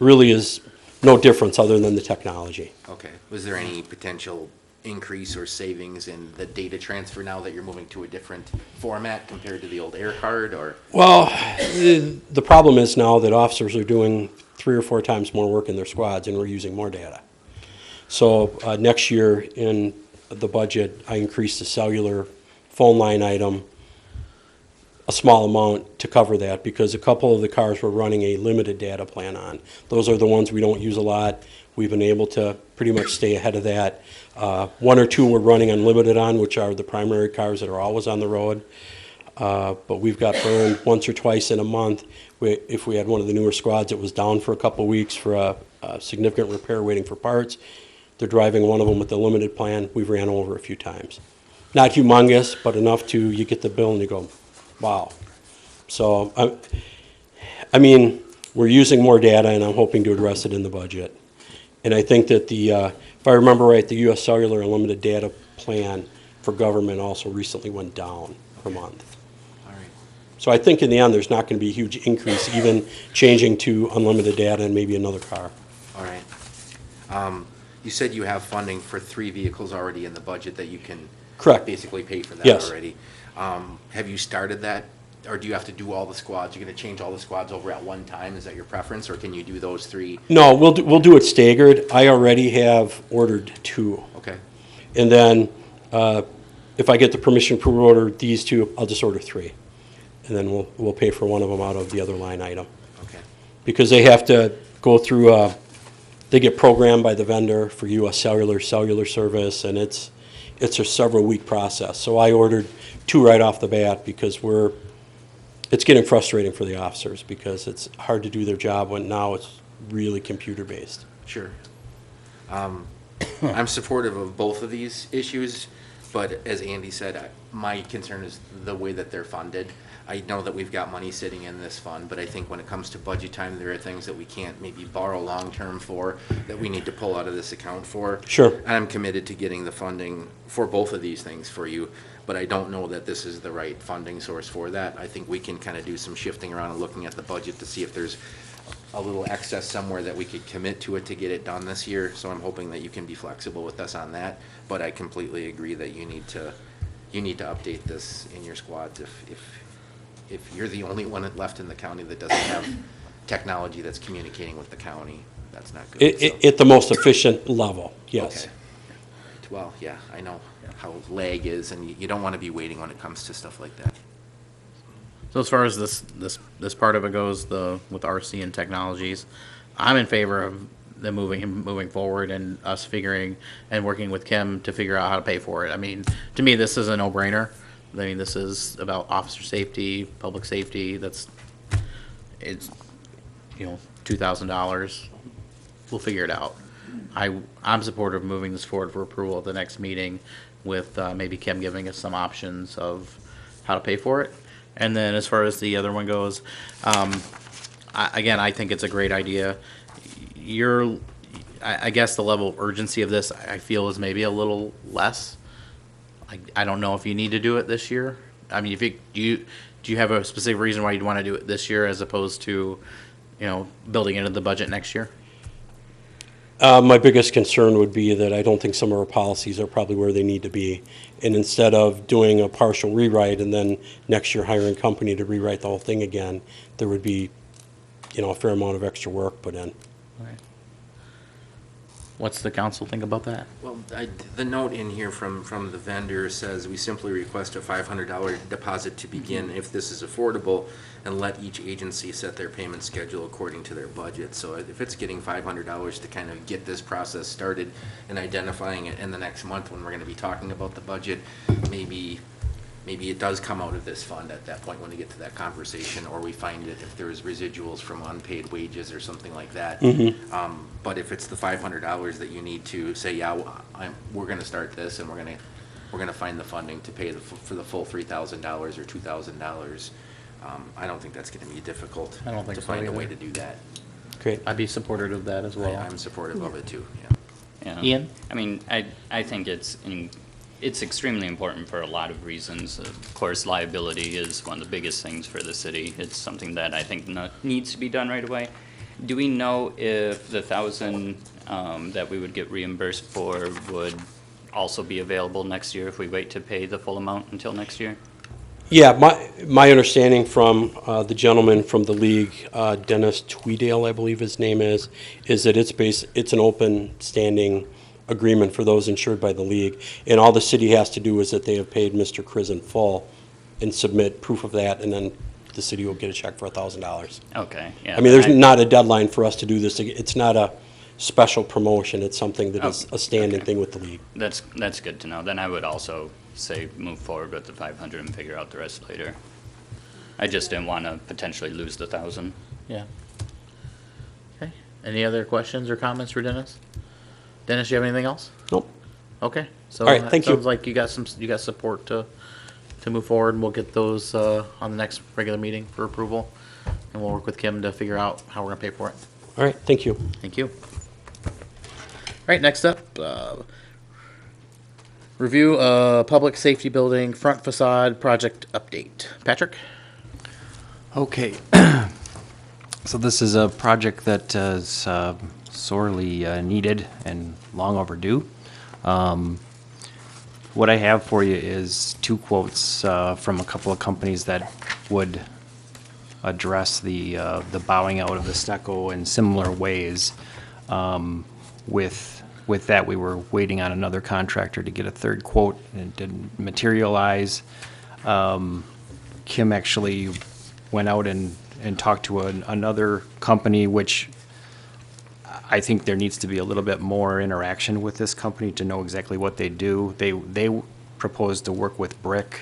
really is no difference other than the technology. Okay. Was there any potential increase or savings in the data transfer now that you're moving to a different format compared to the old air card, or? Well, the problem is now that officers are doing 3 or 4 times more work in their squads, and we're using more data. So next year in the budget, I increased the cellular phone line item a small amount to cover that, because a couple of the cars we're running a limited data plan on. Those are the ones we don't use a lot. We've been able to pretty much stay ahead of that. 1 or 2 we're running unlimited on, which are the primary cars that are always on the road. But we've got burned once or twice in a month. If we had one of the newer squads that was down for a couple of weeks for a significant repair waiting for parts, they're driving one of them with the limited plan. We've ran over a few times. not humongous, but enough to, you get the bill and you go, wow. So, I mean, we're using more data, and I'm hoping to address it in the budget. And I think that if I remember right, the U.S. Cellular Unlimited Data Plan for government also recently went down per month. All right. So I think in the end, there's not going to be a huge increase, even changing to unlimited data and maybe another car. All right. You said you have funding for 3 vehicles already in the budget that you can Correct. basically pay for that Yes. already. Have you started that, or do you have to do all the squads? You're going to change all the squads over at one time? Is that your preference, or can you do those 3? No, we'll do it staggered. I already have ordered 2. Okay. And then if I get the permission to order these 2, I'll just order 3. And then we'll pay for one of them out of the other line item. Okay. Because they have to go through, they get programmed by the vendor for U.S. cellular service, and it's a several-week process. So I ordered 2 right off the bat because it's getting frustrating for the officers because it's hard to do their job when now it's really computer-based. Sure. I'm supportive of both of these issues, but as Andy said, my concern is the way that they're funded. I know that we've got money sitting in this fund, but I think when it comes to budget time, there are things that we can't maybe borrow long-term for, that we need to pull out of this account for. Sure. And I'm committed to getting the funding for both of these things for you, but I don't know that this is the right funding source for that. I think we can kind of do some shifting around and looking at the budget to see if there's a little excess somewhere that we could commit to it to get it done this year. So I'm hoping that you can be flexible with us on that. But I completely agree that you need to update this in your squads if you're the only one left in the county that doesn't have technology that's communicating with the county. That's not good. So- At the most efficient level, yes. Okay. Well, yeah, I know how lag is, and you don't want to be waiting when it comes to stuff like that. So as far as this part of it goes, with RC and technologies, I'm in favor of them moving forward and us figuring and working with Kim to figure out how to pay for it. I mean, to me, this is a no-brainer. I mean, this is about officer safety, public safety. It's $2,000. We'll figure it out. I'm supportive of moving this forward for approval at the next meeting with maybe Kim giving us some options of how to pay for it. And then as far as the other one goes, I think it's a great idea. I guess the level of urgency of this, I feel, is maybe a little less. I don't know if you need to do it this year. I mean, do you have a specific reason why you'd want to do it this year as opposed to, building into the budget next year? My biggest concern would be that I don't think some of our policies are probably where they need to be. And instead of doing a partial rewrite and then next year hiring a company to rewrite the whole thing again, there would be, a fair amount of extra work put in. Right. What's the council think about that? Well, the note in here from the vendor says, we simply request a $500 deposit to begin if this is affordable, and let each agency set their payment schedule according to their budget. So if it's getting $500 to kind of get this process started and identifying it in the next month when we're going to be talking about the budget, maybe it does come out of this fund at that point when we get to that conversation, or we find it if there's residuals from unpaid wages or something like that. But if it's the $500 that you need to say, yeah, we're going to start this, and we're going to find the funding to pay for the full $3,000 or $2,000, I don't think that's going to be difficult I don't think to so find a either. way to do that. Great. I'd be supportive of that as well. I'm supportive of it too. Yeah. Yeah. Ian? I mean, I think it's extremely important for a lot of reasons. Of course, liability is one of the biggest things for the city. It's something that I think needs to be done right away. Do we know if the $1,000 that we would get reimbursed for would also be available next year if we wait to pay the full amount until next year? Yeah, my understanding from the gentleman from the league, Dennis Tweedale, I believe his name is that it's an open standing agreement for those insured by the league, and all the city has to do is that they have paid Mr. Kriz in full and submit proof of that, and then the city will get a check for $1,000. Okay, yeah. I mean, there's not a deadline for us to do this. It's not a special promotion. It's something that is a standing thing with the league. That's good to know. Then I would also say move forward with the 500 and figure out the rest later. I just didn't want to potentially lose the 1,000. Yeah. Okay. Any other questions or comments for Dennis? Dennis, you have anything else? Nope. Okay, so All right, it thank you. sounds like you got support to move forward, and we'll get those on the next regular meeting for approval, and we'll work with Kim to figure out how we're gonna pay for it. All right, thank you. Thank you. All right, next up, review public safety building front facade project update. Patrick? Okay. So this is a project that is sorely needed and long overdue. What I have for you is two quotes from a couple of companies that would address the bowing out of the stucco in similar ways. With that, we were waiting on another contractor to get a third quote, and it didn't materialize. Kim actually went out and talked to another company, which I think there needs to be a little bit more interaction with this company to know exactly what they do. They proposed to work with brick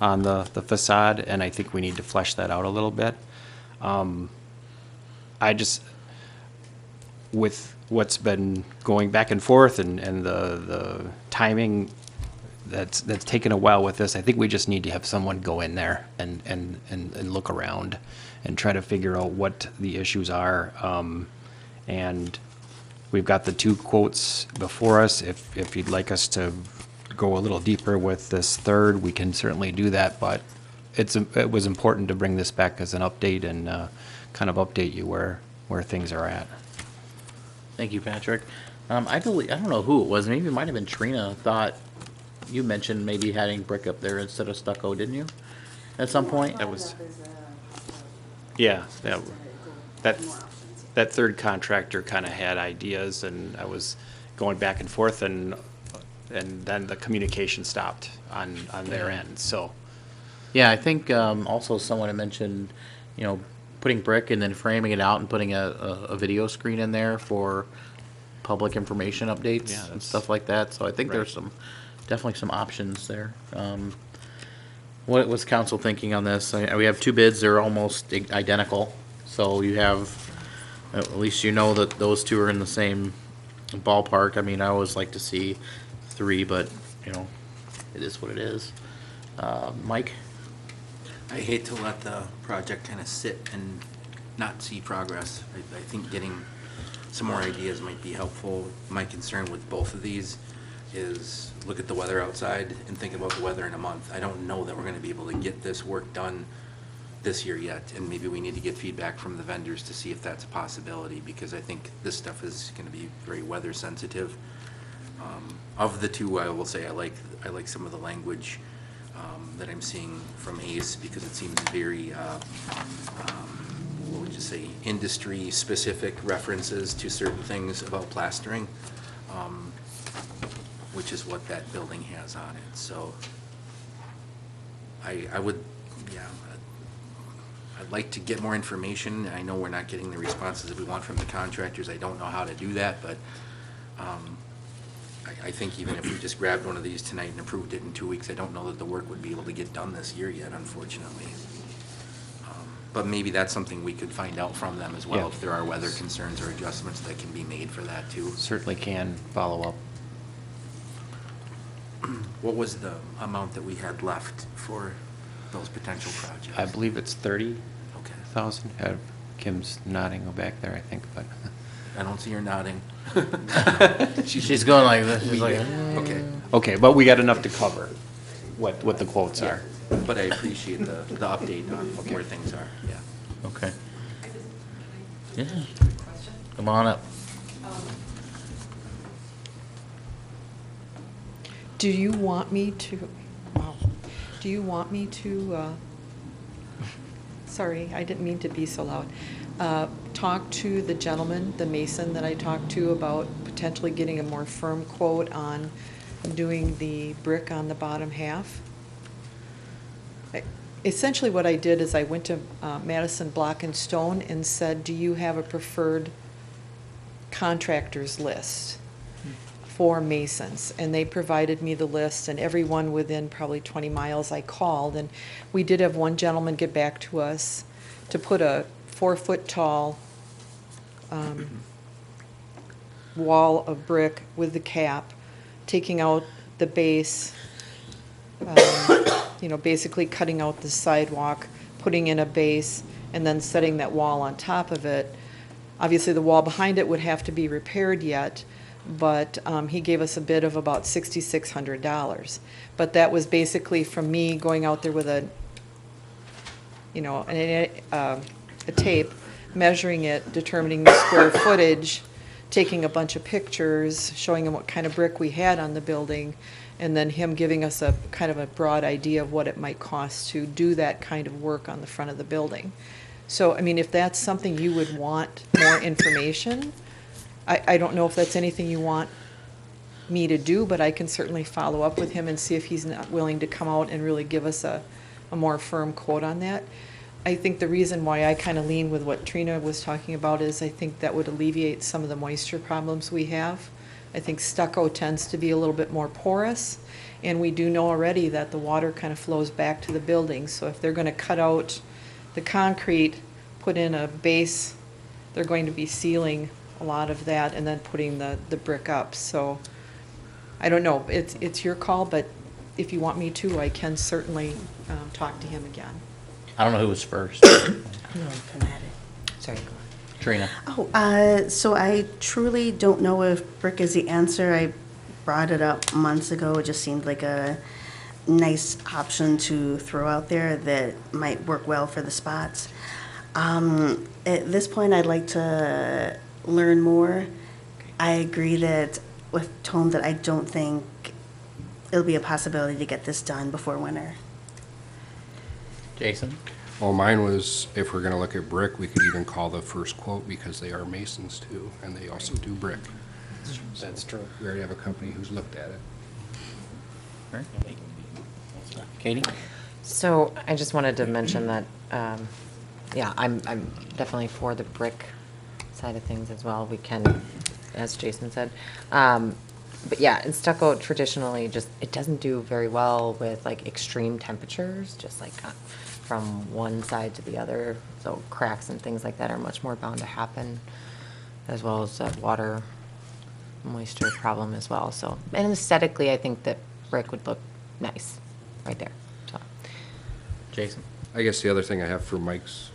on the facade, and I think we need to flesh that out a little bit. With what's been going back and forth and the timing that's taken a while with this, I think we just need to have someone go in there and look around and try to figure out what the issues are. And we've got the two quotes before us. If you'd like us to go a little deeper with this third, we can certainly do that, but it was important to bring this back as an update and kind of update you where things are at. Thank you, Patrick. I don't know who it was. Maybe it might have been Trina. Thought you mentioned maybe having brick up there instead of stucco, didn't you? At some point. That was, yeah, that third contractor kind of had ideas, and I was going back and forth, and then the communication stopped on their end. So, Yeah, I think also someone had mentioned, putting brick and then framing it out and putting a video screen in there for public information updates Yeah, and that's- stuff like that. So I think Right. there's definitely some options there. What was council thinking on this? We have two bids, they're almost identical. So you have, at least you know that those two are in the same ballpark. I mean, I always like to see three, but, it is what it is. Mike? I hate to let the project kind of sit and not see progress. I think getting some more ideas might be helpful. My concern with both of these is look at the weather outside and think about the weather in a month. I don't know that we're going to be able to get this work done this year yet, and maybe we need to get feedback from the vendors to see if that's a possibility, because I think this stuff is going to be very weather sensitive. Of the two, I will say I like some of the language that I'm seeing from ACE, because it seems very, what would you say, industry-specific references to certain things about plastering, which is what that building has on it. So I would, yeah, I'd like to get more information. I know we're not getting the responses that we want from the contractors. I don't know how to do that, but I think even if we just grabbed one of these tonight and approved it in 2 weeks, I don't know that the work would be able to get done this year yet, unfortunately. But maybe that's something we could find out from them as well, Yeah. if there are weather concerns or adjustments that can be made for that too. certainly can follow up. What was the amount that we had left for those potential projects? I believe it's 30,000. Okay. Kim's nodding back there, I think, but. I don't see her nodding. She's going like this. She's like, Okay, Okay, but we got enough to cover what the quotes are. but I appreciate the update on where things are, yeah. okay. Yeah. Come on up. Do you want me to, sorry, I didn't mean to be so loud. Talk to the gentleman, the mason that I talked to about potentially getting a more firm quote on doing the brick on the bottom half? Essentially what I did is I went to Madison Block and Stone and said, do you have a preferred contractors list for masons? And they provided me the list, and everyone within probably 20 miles I called. And we did have one gentleman get back to us to put a 4-foot tall wall of brick with the cap taking out the base, basically cutting out the sidewalk, putting in a base, and then setting that wall on top of it. Obviously, the wall behind it would have to be repaired yet, but he gave us a bid of about $6,600. But that was basically from me going out there with a tape, measuring it, determining the square footage, taking a bunch of pictures, showing him what kind of brick we had on the building, and then him giving us a kind of a broad idea of what it might cost to do that kind of work on the front of the building. So, I mean, if that's something you would want more information, I don't know if that's anything you want me to do, but I can certainly follow up with him and see if he's not willing to come out and really give us a more firm quote on that. I think the reason why I kind of lean with what Trina was talking about is I think that would alleviate some of the moisture problems we have. I think stucco tends to be a little bit more porous, and we do know already that the water kind of flows back to the building. So if they're going to cut out the concrete, put in a base, they're going to be sealing a lot of that and then putting the brick up. So I don't know, it's your call, but if you want me to, I can certainly talk to him again. I don't know who was first. Sorry, go on. Trina. So I truly don't know if brick is the answer. I brought it up months ago. It just seemed like a nice option to throw out there that might work well for the spots. At this point, I'd like to learn more. I agree that with Tom that I don't think it'll be a possibility to get this done before winter. Jason? Well, mine was, if we're gonna look at brick, we could even call the first quote because they are masons too, and they also do brick. That's true. We already have a company who's looked at it. Katie? So I just wanted to mention that, I'm definitely for the brick side of things as well. We can, as Jason said. But yeah, and stucco traditionally it doesn't do very well with like extreme temperatures, just like from one side to the other. So cracks and things like that are much more bound to happen, as well as that water moisture problem as well. So, and aesthetically, I think that brick would look nice right there. So. Jason? I guess the other thing I have for Mike's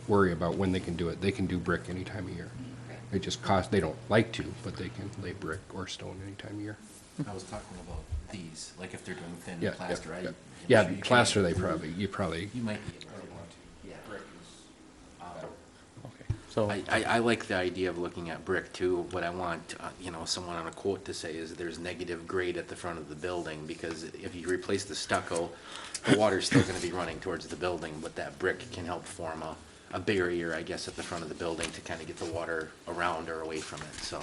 worry about when they can do it, they can do brick any time of year. It just costs, they don't like to, but they can lay brick or stone any time of year. I was talking about these, like if they're doing thin Yeah, plaster, yeah, I'm yeah. sure Yeah, you plaster, can. you probably. You might be able to want to. Yeah, brick is. Okay. So, I like the idea of looking at brick too. What I want, someone on a quote to say is there's negative grade at the front of the building, because if you replace the stucco, the water's still gonna be running towards the building, but that brick can help form a barrier, I guess, at the front of the building to kind of get the water around or away from it, so.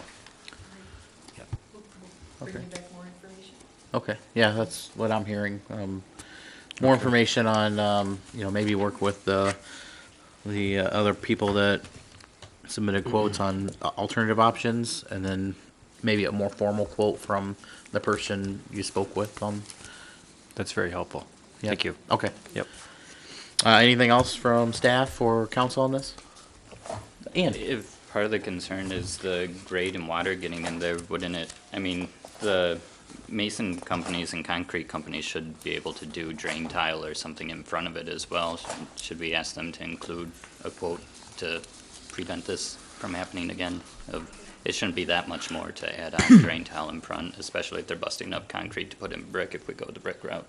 Bring you back more information. okay, yeah, that's what I'm hearing. More information on, maybe work with the other people that submitted quotes on alternative options, and then maybe a more formal quote from the person you spoke with on. That's very helpful. Yeah. Thank you. Okay. Yep. Anything else from staff or council on this? Ian? If part of the concern is the grade and water getting in there, wouldn't it, I mean, the mason companies and concrete companies should be able to do drain tile or something in front of it as well. Should we ask them to include a quote to prevent this from happening again? It shouldn't be that much more to add on drain tile in front, especially if they're busting up concrete to put in brick if we go the brick route.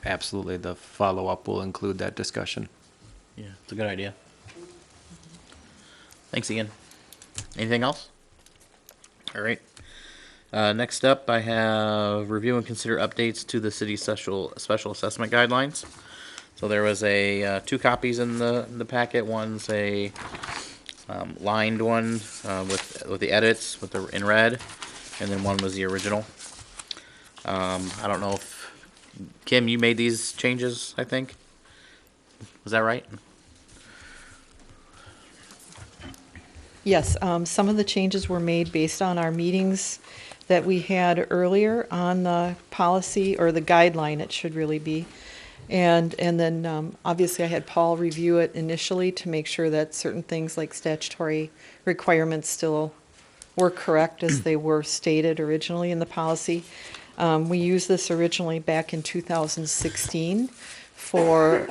Absolutely. The follow-up will include that discussion. Yeah, it's a good idea. Thanks, Ian. Anything else? All right. Next up, I have review and consider updates to the city special assessment guidelines. So there was two copies in the packet. One's a lined one with the edits in red, and then one was the original. I don't know if Kim, you made these changes, I think. Was that right? Yes, some of the changes were made based on our meetings that we had earlier on the policy, or the guideline, it should really be. And then obviously I had Paul review it initially to make sure that certain things like statutory requirements still were correct as they were stated originally in the policy. We used this originally back in 2016 for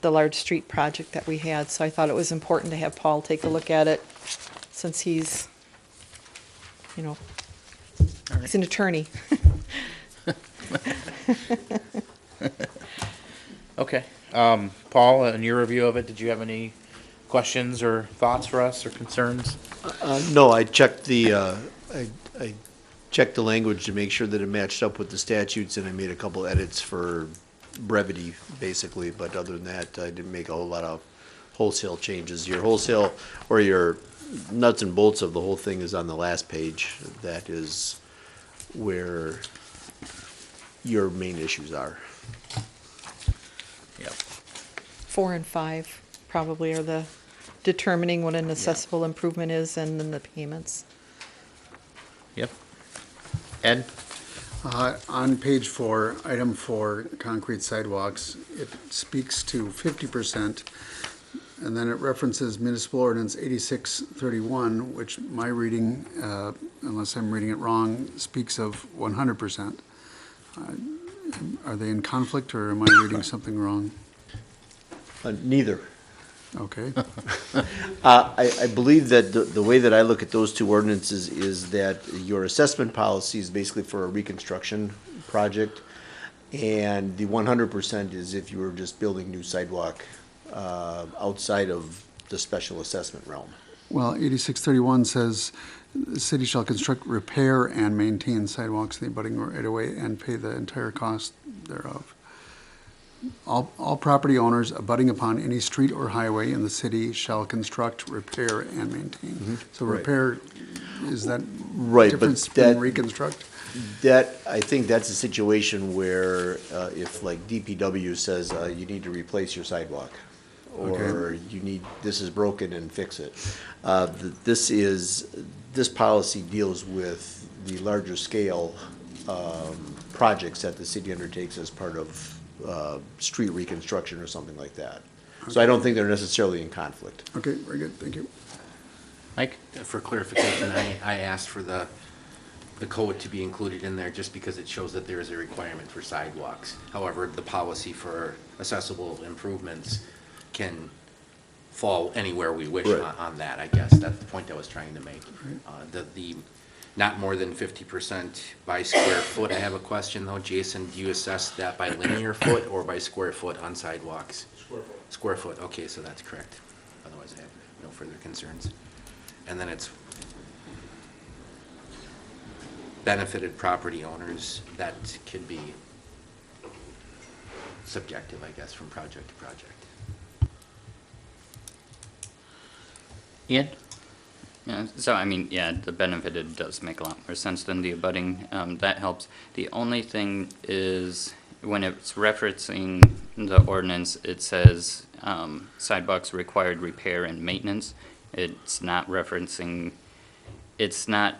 the large street project that we had, so I thought it was important to have Paul take a look at it since he's, you know, he's an attorney. Okay. Paul, in your review of it, did you have any questions or thoughts for us or concerns? No, I checked I checked the language to make sure that it matched up with the statutes, and I made a couple edits for brevity, basically, but other than that, I didn't make a whole lot of wholesale changes. Your wholesale, or your nuts and bolts of the whole thing is on the last page. That is where your main issues are. Yep. 4 and 5 probably are the determining what an accessible improvement is and then the payments. Yep. Ed? On page 4, item 4, concrete sidewalks, it speaks to 50%, and then it references municipal ordinance 8631, which my reading, unless I'm reading it wrong, speaks of 100%. Are they in conflict, or am I reading something wrong? Neither. Okay. I believe that the way that I look at those two ordinances is that your assessment policy is basically for a reconstruction project, and the 100% is if you were just building new sidewalk outside of the special assessment realm. Well, 8631 says, the city shall construct, repair, and maintain sidewalks in the abutting right-of-way and pay the entire cost thereof. All property owners abutting upon any street or highway in the city shall construct, repair, and maintain. So Right. repair, is that Right, but difference between that- reconstruct? I think that's a situation where if like DPW says you need to replace your sidewalk, or this is broken and fix it. This policy deals with the larger scale projects that the city undertakes as part of street reconstruction or something like that. So I don't think they're necessarily in conflict. Okay, very good, thank you. Mike? For clarification, I asked for the code to be included in there just because it shows that there is a requirement for sidewalks. However, the policy for accessible improvements can fall anywhere we wish Right. on that, I guess. That's the point I was trying to make. The not more than 50% by square foot. I have a question though. Jason, do you assess that by linear foot or by square foot on sidewalks? Square foot. Square foot, okay, so that's correct. Otherwise I have no further concerns. And then it's benefited property owners. That could be subjective, I guess, from project to project. Ian? Yeah, so I mean, yeah, the benefited does make a lot more sense than the abutting. That helps. The only thing is when it's referencing the ordinance, it says sidewalks required repair and maintenance. It's not referencing, it's not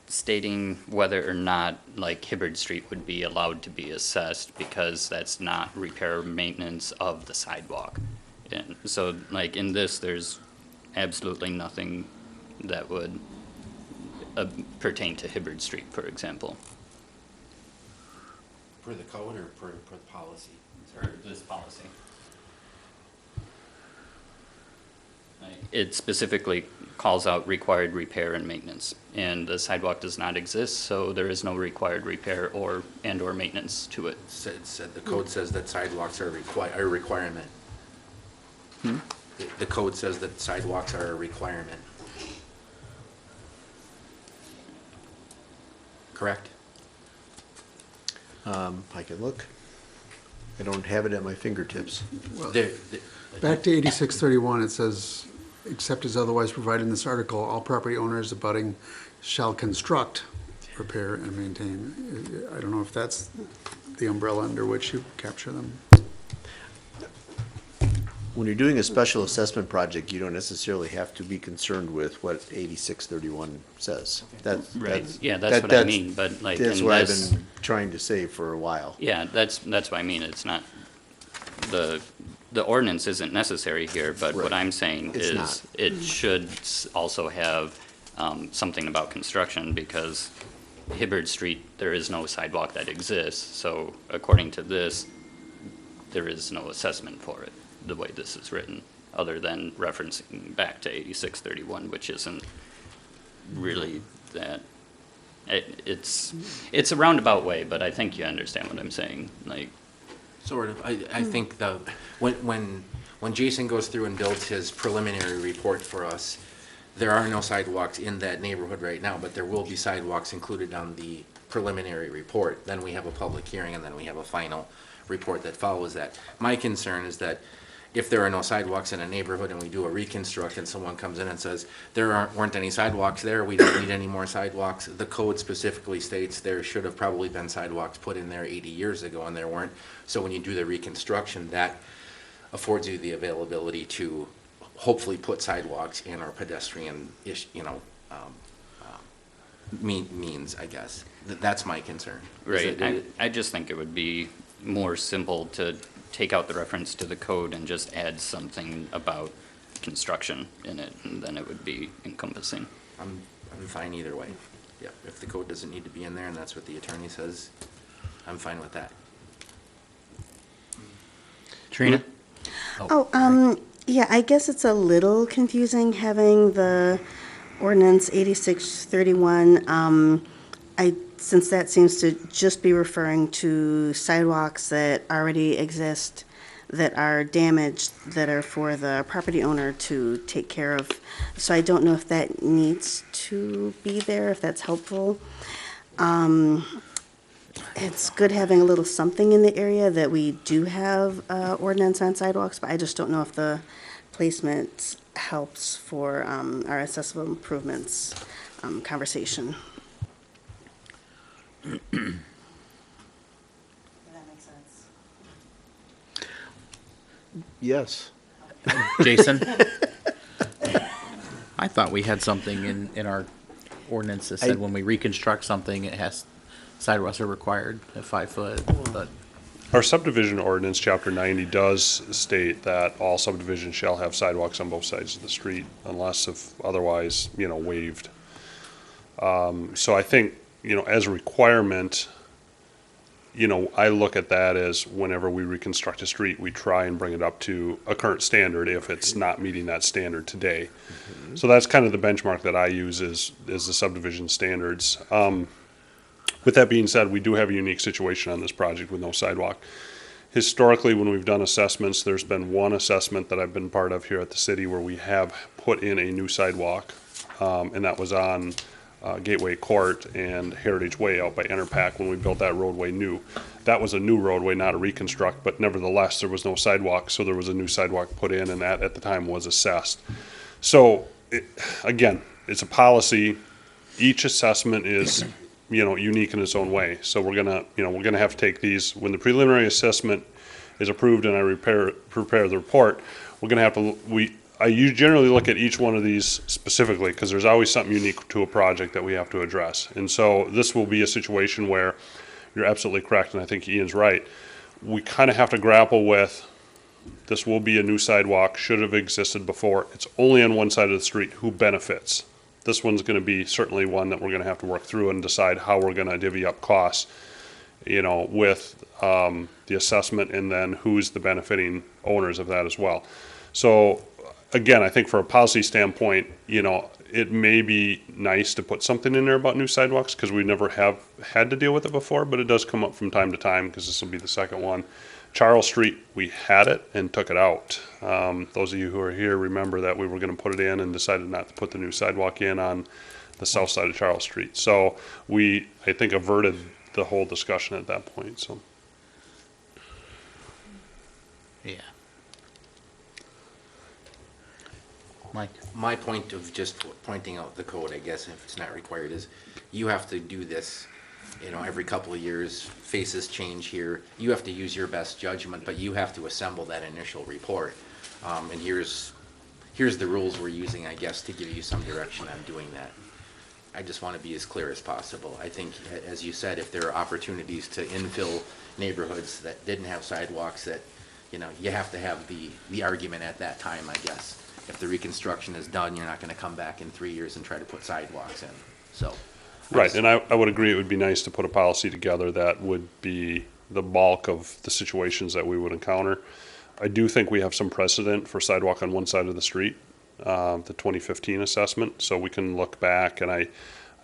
stating whether or not like Hibbard Street would be allowed to be assessed because that's not repair or maintenance of the sidewalk. And so like in this, there's absolutely nothing that would pertain to Hibbard Street, for example. Per the code or per the policy? Or this policy. It specifically calls out required repair and maintenance, and the sidewalk does not exist, so there is no required repair or maintenance to it. The code says that sidewalks are a requirement. The code says that sidewalks are a requirement. Correct? I can look. I don't have it at my fingertips. Back to 8631, it says, except as otherwise provided in this article, all property owners abutting shall construct, repair, and maintain. I don't know if that's the umbrella under which you capture them. When you're doing a special assessment project, you don't necessarily have to be concerned with what 8631 says. Right, yeah, that's what I mean, but like That's in what I've this- been trying to say for a while. Yeah, that's what I mean, it's not, the ordinance isn't necessary here, but what Right. I'm saying It's is not. it should also have something about construction, because Hibbard Street, there is no sidewalk that exists, so according to this, there is no assessment for it, the way this is written, other than referencing back to 8631, which isn't really that. It's a roundabout way, but I think you understand what I'm saying, like. Sort of. I think when Jason goes through and builds his preliminary report for us, there are no sidewalks in that neighborhood right now, but there will be sidewalks included on the preliminary report. Then we have a public hearing, and then we have a final report that follows that. My concern is that if there are no sidewalks in a neighborhood and we do a reconstruct and someone comes in and says, weren't any sidewalks there, we don't need any more sidewalks, the code specifically states there should have probably been sidewalks put in there 80 years ago and there weren't. So when you do the reconstruction, that affords you the availability to hopefully put sidewalks in our pedestrian-ish, means, I guess. That's my concern. Right. I just think it would be more simple to take out the reference to the code and just add something about construction in it, and then it would be encompassing. I'm fine either way. Yeah, if the code doesn't need to be in there and that's what the attorney says, I'm fine with that. Trina? Yeah, I guess it's a little confusing having the ordinance 8631. Since that seems to just be referring to sidewalks that already exist, that are damaged, that are for the property owner to take care of. So I don't know if that needs to be there, if that's helpful. It's good having a little something in the area that we do have ordinance on sidewalks, but I just don't know if the placement helps for our accessible improvements conversation. Does that make sense? Yes. Jason? I thought we had something in our ordinance that said when we reconstruct something, it has, sidewalks are required at 5 foot, but. Our subdivision ordinance, chapter 90, does state that all subdivisions shall have sidewalks on both sides of the street unless if otherwise, waived. So I think, as a requirement, I look at that as whenever we reconstruct a street, we try and bring it up to a current standard if it's not meeting that standard today. Mm-hmm. So that's kind of the benchmark that I use is the subdivision standards. With that being said, we do have a unique situation on this project with no sidewalk. Historically, when we've done assessments, there's been one assessment that I've been part of here at the city where we have put in a new sidewalk, and that was on Gateway Court and Heritage Way out by Enerpac when we built that roadway new. That was a new roadway, not a reconstruct, but nevertheless, there was no sidewalk, so there was a new sidewalk put in, and that at the time was assessed. So, again, it's a policy. Each assessment is, unique in its own way. So we're gonna have to take these, when the preliminary assessment is approved and I prepare the report, we're gonna have to, I generally look at each one of these specifically because there's always something unique to a project that we have to address. And so this will be a situation where you're absolutely correct, and I think Ian's right. We kind of have to grapple with, this will be a new sidewalk, should have existed before. It's only on one side of the street. Who benefits? This one's going to be certainly one that we're going to have to work through and decide how we're going to divvy up costs, with the assessment, and then who's the benefiting owners of that as well. So again, I think for a policy standpoint, it may be nice to put something in there about new sidewalks because we never have had to deal with it before, but it does come up from time to time because this will be the second one. Charles Street, we had it and took it out. Those of you who are here remember that we were going to put it in and decided not to put the new sidewalk in on the south side of Charles Street. So I think, averted the whole discussion at that point. So. Yeah. Mike? My point of just pointing out the code, I guess, if it's not required, is you have to do this, every couple of years, faces change here. You have to use your best judgment, but you have to assemble that initial report. And here's the rules we're using, I guess, to give you some direction on doing that. I just want to be as clear as possible. I think, as you said, if there are opportunities to infill neighborhoods that didn't have sidewalks, that, you have to have the argument at that time, I guess. If the reconstruction is done, you're not going to come back in 3 years and try to put sidewalks in, so. Right, and I would agree it would be nice to put a policy together that would be the bulk of the situations that we would encounter. I do think we have some precedent for sidewalk on one side of the street, the 2015 assessment, so we can look back, and I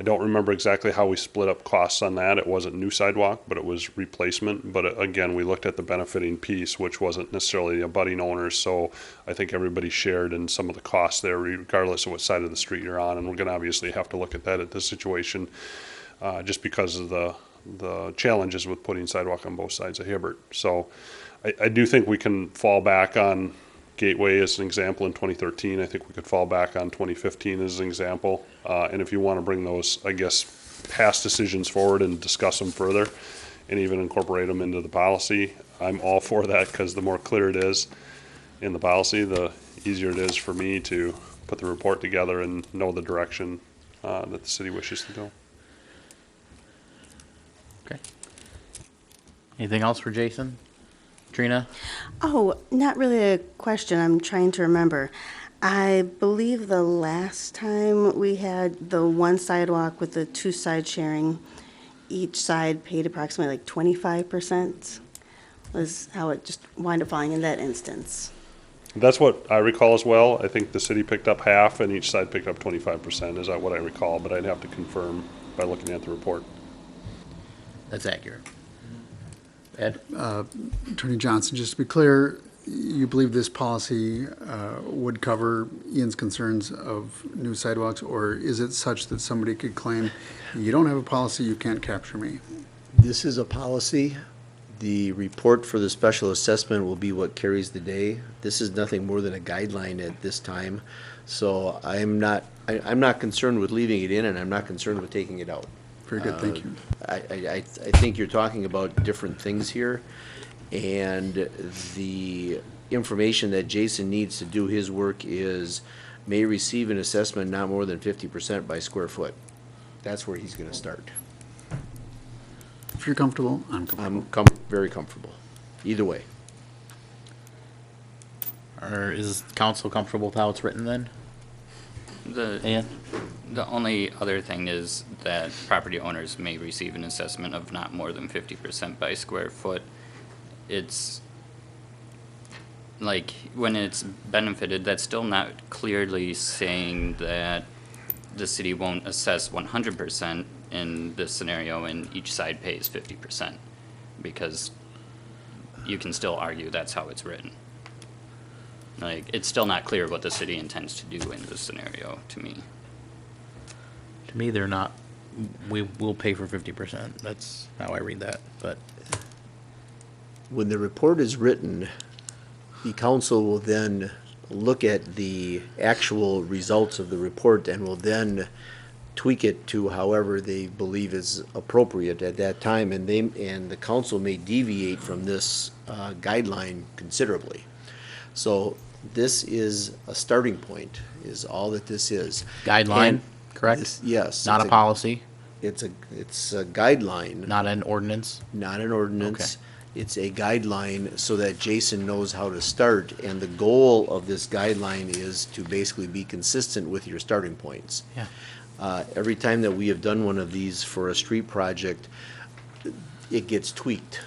don't remember exactly how we split up costs on that. It wasn't new sidewalk, but it was replacement. But again, we looked at the benefiting piece, which wasn't necessarily the abutting owners, so I think everybody shared in some of the costs there, regardless of what side of the street you're on, and we're gonna obviously have to look at that at this situation, just because of the challenges with putting sidewalk on both sides of Hibbert. So I do think we can fall back on Gateway as an example in 2013. I think we could fall back on 2015 as an example. And if you want to bring those, I guess, past decisions forward and discuss them further and even incorporate them into the policy, I'm all for that, because the more clear it is in the policy, the easier it is for me to put the report together and know the direction that the city wishes to go. Okay. Anything else for Jason? Trina? Oh, not really a question. I'm trying to remember. I believe the last time we had the one sidewalk with the two side sharing, each side paid approximately like 25% was how it just wound up falling in that instance. That's what I recall as well. I think the city picked up half and each side picked up 25%. Is that what I recall? But I'd have to confirm by looking at the report. That's accurate. Ed? Attorney Johnson, just to be clear, you believe this policy would cover Ian's concerns of new sidewalks, or is it such that somebody could claim, you don't have a policy, you can't capture me? This is a policy. The report for the special assessment will be what carries the day. This is nothing more than a guideline at this time. So I'm not concerned with leaving it in, and I'm not concerned with taking it out. Very good, thank you. I think you're talking about different things here, and the information that Jason needs to do his work is may receive an assessment not more than 50% by square foot. That's where he's gonna start. If you're comfortable, I'm comfortable. I'm very comfortable, either way. Or is council comfortable with how it's written then? Ian? The only other thing is that property owners may receive an assessment of not more than 50% by square foot. It's like, when it's benefited, that's still not clearly saying that the city won't assess 100% in this scenario and each side pays 50%, because you can still argue that's how it's written. Like, it's still not clear what the city intends to do in this scenario, to me. To me, they're not, we will pay for 50%. That's how I read that, but. When the report is written, the council will then look at the actual results of the report and will then tweak it to however they believe is appropriate at that time, and the council may deviate from this guideline considerably. So this is a starting point, is all that this is. Guideline, And correct? yes. Not it's a policy, It's a guideline. not an ordinance? Not an ordinance. It's a guideline so that Jason knows how to start, and the goal of this guideline is to basically be consistent with your starting points. Yeah. Every time that we have done one of these for a street project, it gets tweaked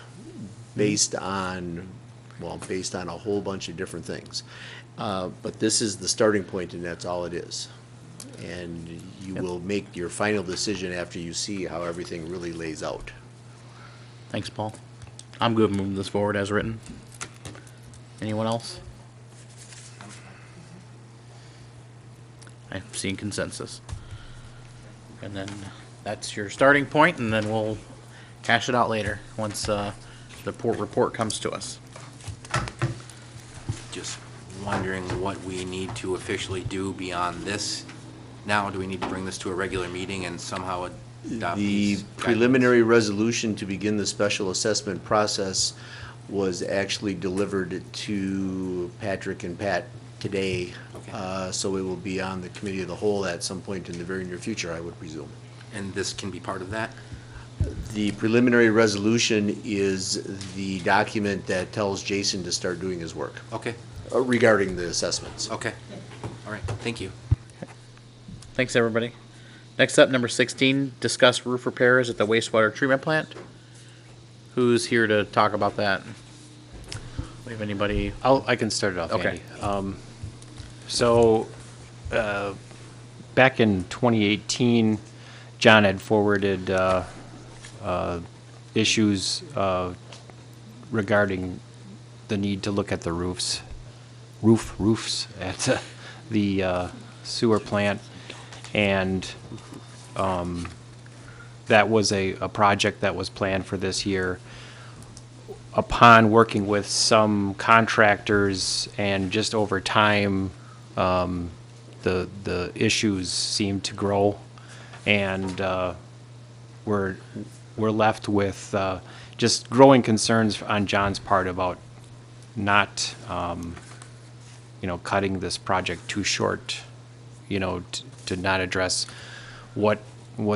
based on a whole bunch of different things. But this is the starting point, and that's all it is. And you will make your final decision after you see how everything really lays out. Thanks, Paul. I'm good moving this forward as written. Anyone else? I'm seeing consensus. And then that's your starting point, and then we'll hash it out later once the report comes to us. Just wondering what we need to officially do beyond this. Now, do we need to bring this to a regular meeting and somehow adopt The these preliminary resolution to begin the special assessment process was actually delivered to Patrick and Pat today. Okay. So it will be on the committee of the whole at some point in the very near future, I would presume. And this can be part of that? The preliminary resolution is the document that tells Jason to start doing his work Okay, regarding the assessments. okay. All right, thank you. Thanks, everybody. Next up, number 16, discuss roof repairs at the wastewater treatment plant. Who's here to talk about that? We have anybody? I can start it off, Okay. Andy. So, back in 2018, John had forwarded issues regarding the need to look at the roofs at the sewer plant, and that was a project that was planned for this year. Upon working with some contractors and just over time, the issues seem to grow, and we're left with just growing concerns on John's part about not, cutting this project too short, to not address what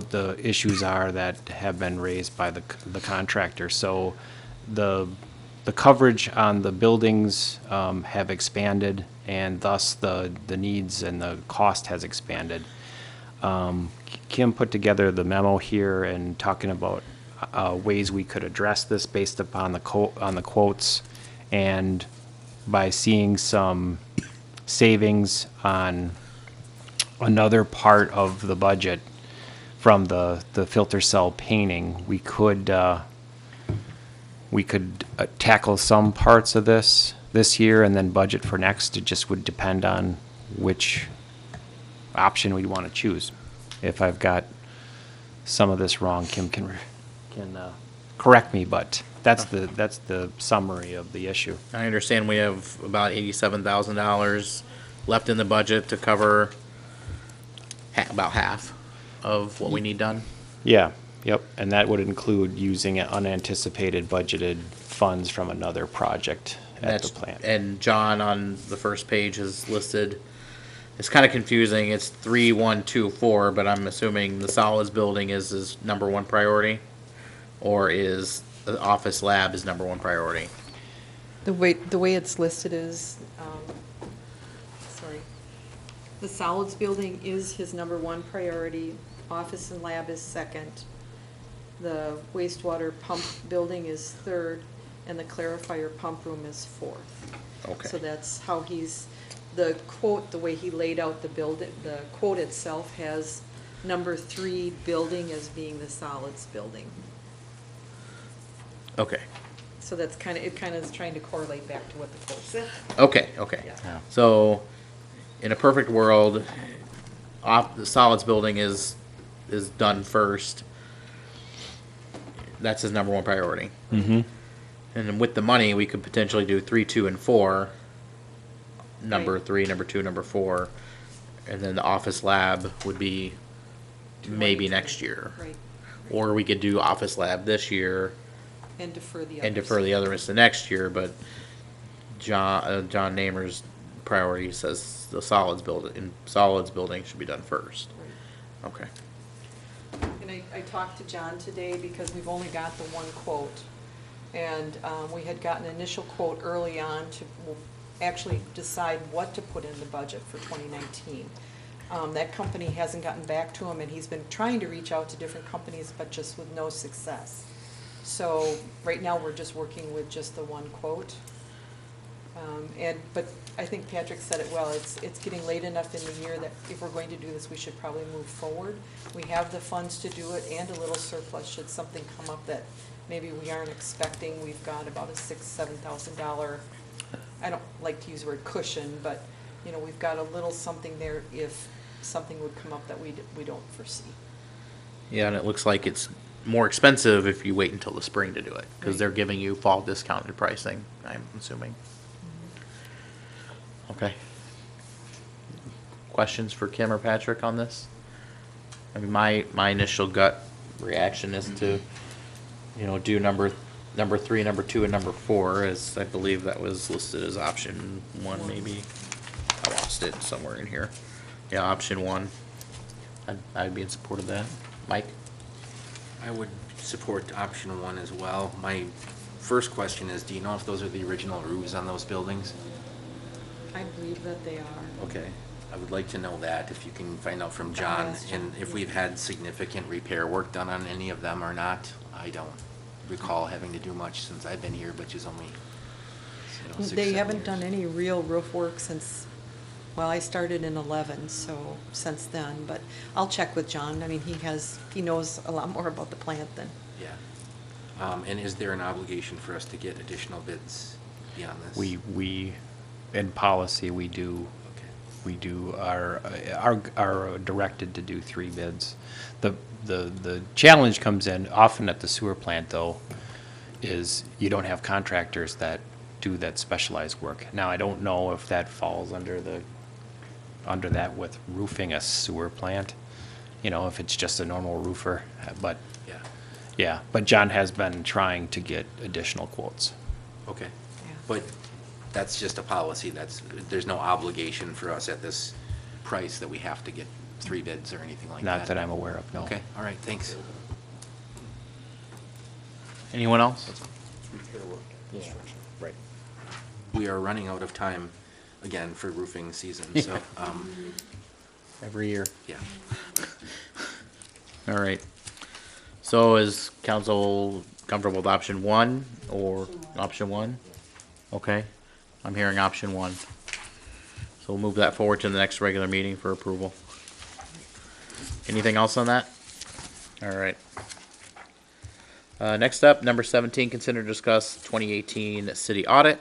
the issues are that have been raised by the contractor. So the coverage on the buildings have expanded, and thus the needs and the cost has expanded. Kim put together the memo here and talking about ways we could address this based upon the quotes, and by seeing some savings on another part of the budget from the filter cell painting, we could tackle some parts of this year and then budget for next. It just would depend on which option we'd want to choose. If I've got some of this wrong, Kim can correct me, but that's the summary of the issue. I understand we have about $87,000 left in the budget to cover about half of what we need done. Yeah, yep, and that would include using unanticipated budgeted funds from another project at the plant. And John on the first page has listed, it's kind of confusing, it's 3124, but I'm assuming the solids building is his number one priority, or is the office lab is number one priority? The way it's listed is, the solids building is his number one priority, office and lab is second, the wastewater pump building is third, and the clarifier pump room is fourth. Okay. So that's how the quote, the way he laid out the quote itself has number 3 building as being the solids building. Okay. So that's it kind of is trying to correlate back to what the quote said. Okay. Yeah. So, in a perfect world, the solids building is done first. That's his number one priority. Mm-hmm. And then with the money, we could potentially do 3, 2, and 4. Number Right. 3, number 2, number 4, and then the office lab would be maybe next year. Right. Or we could do office lab this year And defer the others. and defer the others to next year. But John Namer's priority says the solids building should be done first. Right. Okay. And I talked to John today because we've only got the one quote. And we had gotten an initial quote early on to actually decide what to put in the budget for 2019. That company hasn't gotten back to him, and he's been trying to reach out to different companies, but just with no success. So right now, we're just working with just the one quote. But I think Patrick said it well, it's getting late enough in the year that if we're going to do this, we should probably move forward. We have the funds to do it and a little surplus should something come up that maybe we aren't expecting. We've got about a $6,000-7,000, I don't like to use the word cushion, but, we've got a little something there if something would come up that we don't foresee. Yeah, and it looks like it's more expensive if you wait until the spring to do it, because they're giving you fall discounted pricing, I'm assuming. Okay. Questions for Kim or Patrick on this? I mean, my initial gut reaction is to, do number 3, number 2, and number 4, as I believe that was listed as option 1, maybe. I lost it somewhere in here. Yeah, option 1. I'd be in support of that. Mike? I would support option 1 as well. My first question is, do you know if those are the original roofs on those buildings? I believe that they are. Okay. I would like to know that, if you can find out from John, and if we've had significant repair work done on any of them or not. I don't recall having to do much since I've been here, which is only, 6, They 7 haven't years. done any real roof work since, well, I started in 11, so since then, but I'll check with John. I mean, he knows a lot more about the plant than, Yeah. And is there an obligation for us to get additional bids beyond this? We, in policy, we do, are directed to do 3 bids. The challenge comes in often at the sewer plant, though, is you don't have contractors that do that specialized work. Now, I don't know if that falls under that with roofing a sewer plant, if it's just a normal roofer, but, Yeah. yeah, but John has been trying to get additional quotes. Okay. Yeah. But that's just a policy. There's no obligation for us at this price that we have to get 3 bids or anything like that? Not that I'm aware of, no. Okay, all right, thanks. Anyone else? Right. We are running out of time again for roofing season, so, Every year. yeah. All right. So is council comfortable with option 1 or option 1? Okay, I'm hearing option 1. So we'll move that forward to the next regular meeting for approval. Anything else on that? All right. Next up, number 17, consider and discuss 2018 city audit.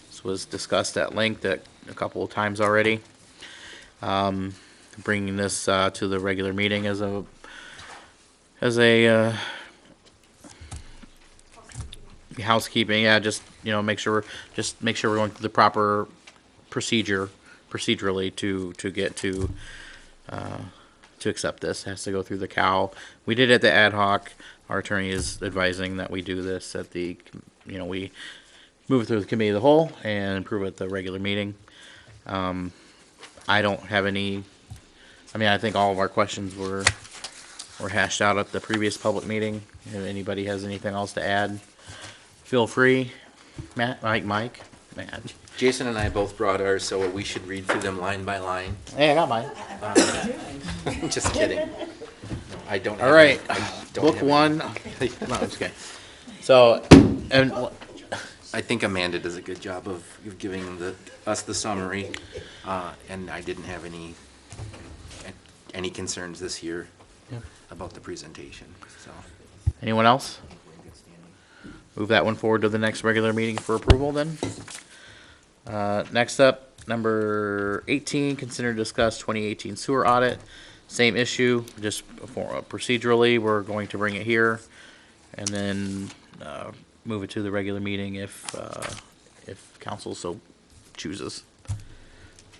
This was discussed at length a couple of times already. Bringing this to the regular meeting as a housekeeping. Yeah, just make sure we're going through the proper procedurally to get to accept this. It has to go through the COW. We did it at the ad hoc. Our attorney is advising that we do this at the, we move it through the committee of the whole and approve it at the regular meeting. I don't have any, I think all of our questions were hashed out at the previous public meeting. If anybody has anything else to add, feel free. Mike. Jason and I both brought ours, so we should read through them line by line. Hey, I got mine. Just kidding. I don't have All right, any- I don't book have any. 1. No, I'm just kidding. So, and I think Amanda does a good job of giving us the summary, and I didn't have any concerns this year about the presentation, so. anyone else? Move that one forward to the next regular meeting for approval then. Next up, number 18, consider and discuss 2018 sewer audit. Same issue, just procedurally, we're going to bring it here and then move it to the regular meeting if council so chooses.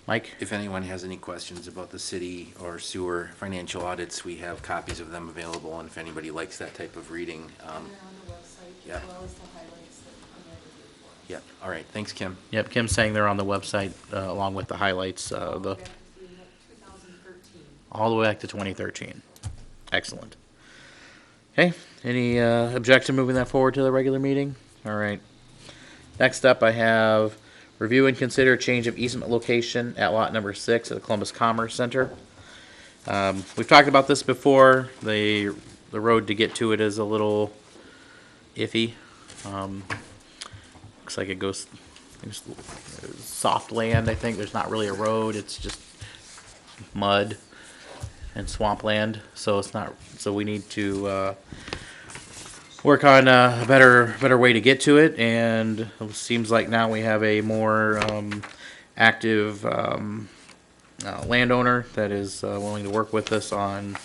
Mike? If anyone has any questions about the city or sewer financial audits, we have copies of them available, and if anybody likes that type of reading. Yeah. Yeah, all right, thanks, Kim. Yep, Kim's saying they're on the website along with the highlights, all the way back to 2013. Excellent. Okay, any objection moving that forward to the regular meeting? All right. Next up, I have review and consider change of easement location at lot number 6 at the Columbus Commerce Center. We've talked about this before. The road to get to it is a little iffy. Looks like it goes soft land. I think there's not really a road. It's just mud and swampland. So it's not. So we need to work on a better way to get to it. And it seems like now we have a more active landowner that is willing to work with us on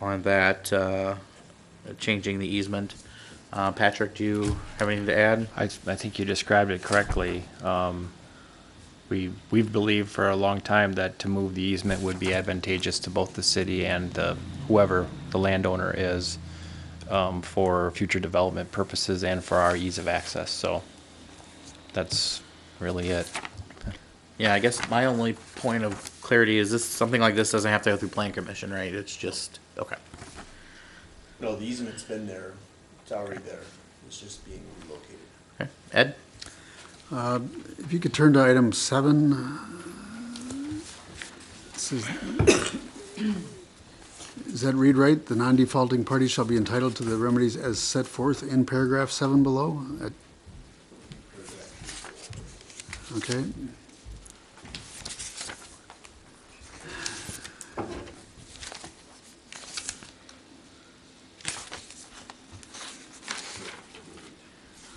that changing the easement. Patrick, do you have anything to add? I think you described it correctly. We've believed for a long time that to move the easement would be advantageous to both the city and whoever the landowner is for future development purposes and for our ease of access. So that's really it. Yeah, I guess my only point of clarity is something like this doesn't have to go through plan commission, right? It's just, okay. No, the easement's been there. It's already there. It's just being relocated. Okay. Ed? If you could turn to item 7. Does that read right? The non-defaulting party shall be entitled to the remedies as set forth in paragraph 7 below? Okay.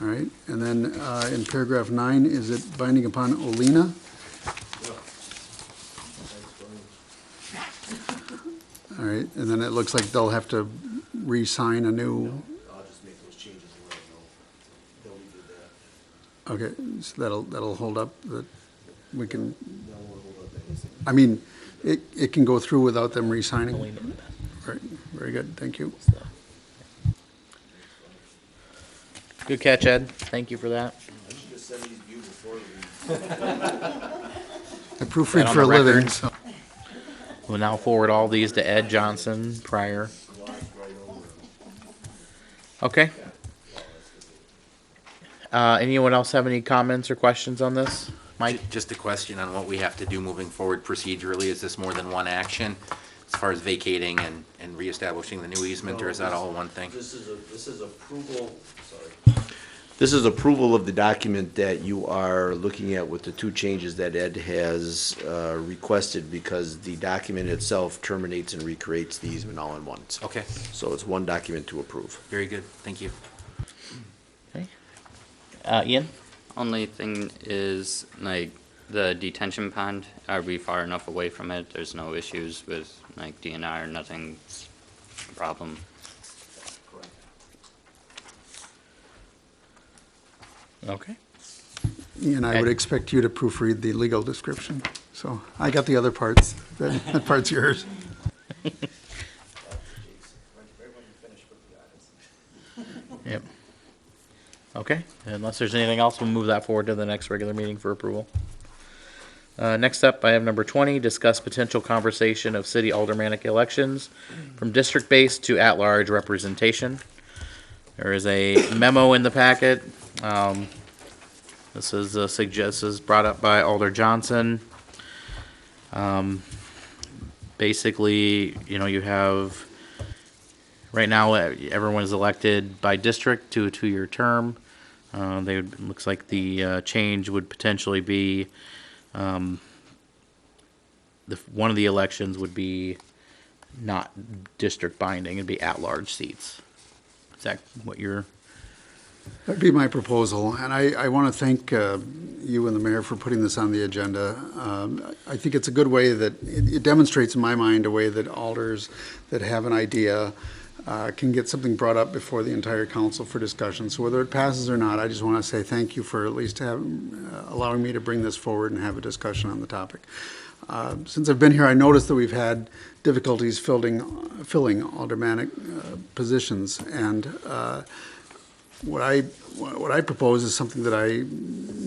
All right, and then in paragraph 9, is it binding upon Olena? All right, and then it looks like they'll have to re-sign a new, I'll just make those changes and let them know. They'll do that. okay, so that'll hold up, that we can, That won't hold up anything. I mean, it can go through without them re-signing? Right, very good, thank you. Good catch, Ed. Thank you for that. I should just send these to you before I proofread on for a the living, record? so. We'll now forward all these to Ed Johnson prior. Okay. Anyone else have any comments or questions on this? Mike? Just a question on what we have to do moving forward procedurally. Is this more than one action as far as vacating and reestablishing the new easement, or is that all one thing? This is approval, sorry. This is approval of the document that you are looking at with the two changes that Ed has requested, because the document itself terminates and recreates the easement all in once. Okay, So it's one document to approve. very good, thank you. Okay. Ian? Only thing is, like, the detention pond, are we far enough away from it? There's no issues with, like, DNR, nothing's a problem? Okay. Ian, I would expect you to proofread the legal description, so I got the other parts, that part's yours. Yep. Okay, unless there's anything else, we'll move that forward to the next regular meeting for approval. Next up, I have number 20, discuss potential conversation of city aldermanic elections from district-based to at-large representation. There is a memo in the packet. This is brought up by Alder Johnson. Basically, you have, right now, everyone is elected by district to a 2-year term. Looks like the change would potentially be, one of the elections would be not district binding, it'd be at-large seats. Is that what you're? That'd be my proposal, and I want to thank you and the mayor for putting this on the agenda. I think it's a good way that, it demonstrates in my mind a way that alders that have an idea can get something brought up before the entire council for discussion. So whether it passes or not, I just want to say thank you for at least allowing me to bring this forward and have a discussion on the topic. Since I've been here, I noticed that we've had difficulties filling aldermanic positions, and what I propose is something that I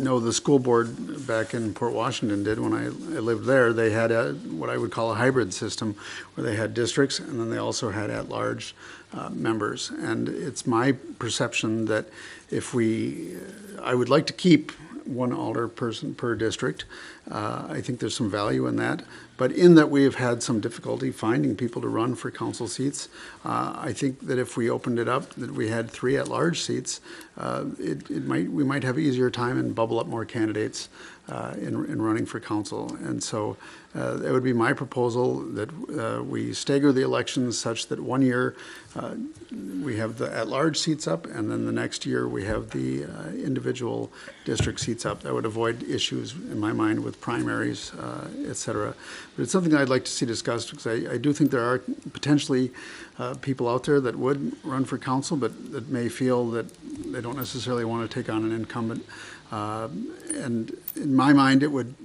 know the school board back in Port Washington did when I lived there. They had what I would call a hybrid system, where they had districts and then they also had at-large members. And it's my perception that I would like to keep one alder person per district. I think there's some value in that. But in that we have had some difficulty finding people to run for council seats, I think that if we opened it up, that we had 3 at-large seats, we might have an easier time and bubble up more candidates in running for council. And so it would be my proposal that we stagger the elections such that 1 year we have the at-large seats up, and then the next year we have the individual district seats up. That would avoid issues in my mind with primaries, et cetera. But it's something I'd like to see discussed, because I do think there are potentially people out there that would run for council, but that may feel that they don't necessarily want to take on an incumbent. And in my mind, it would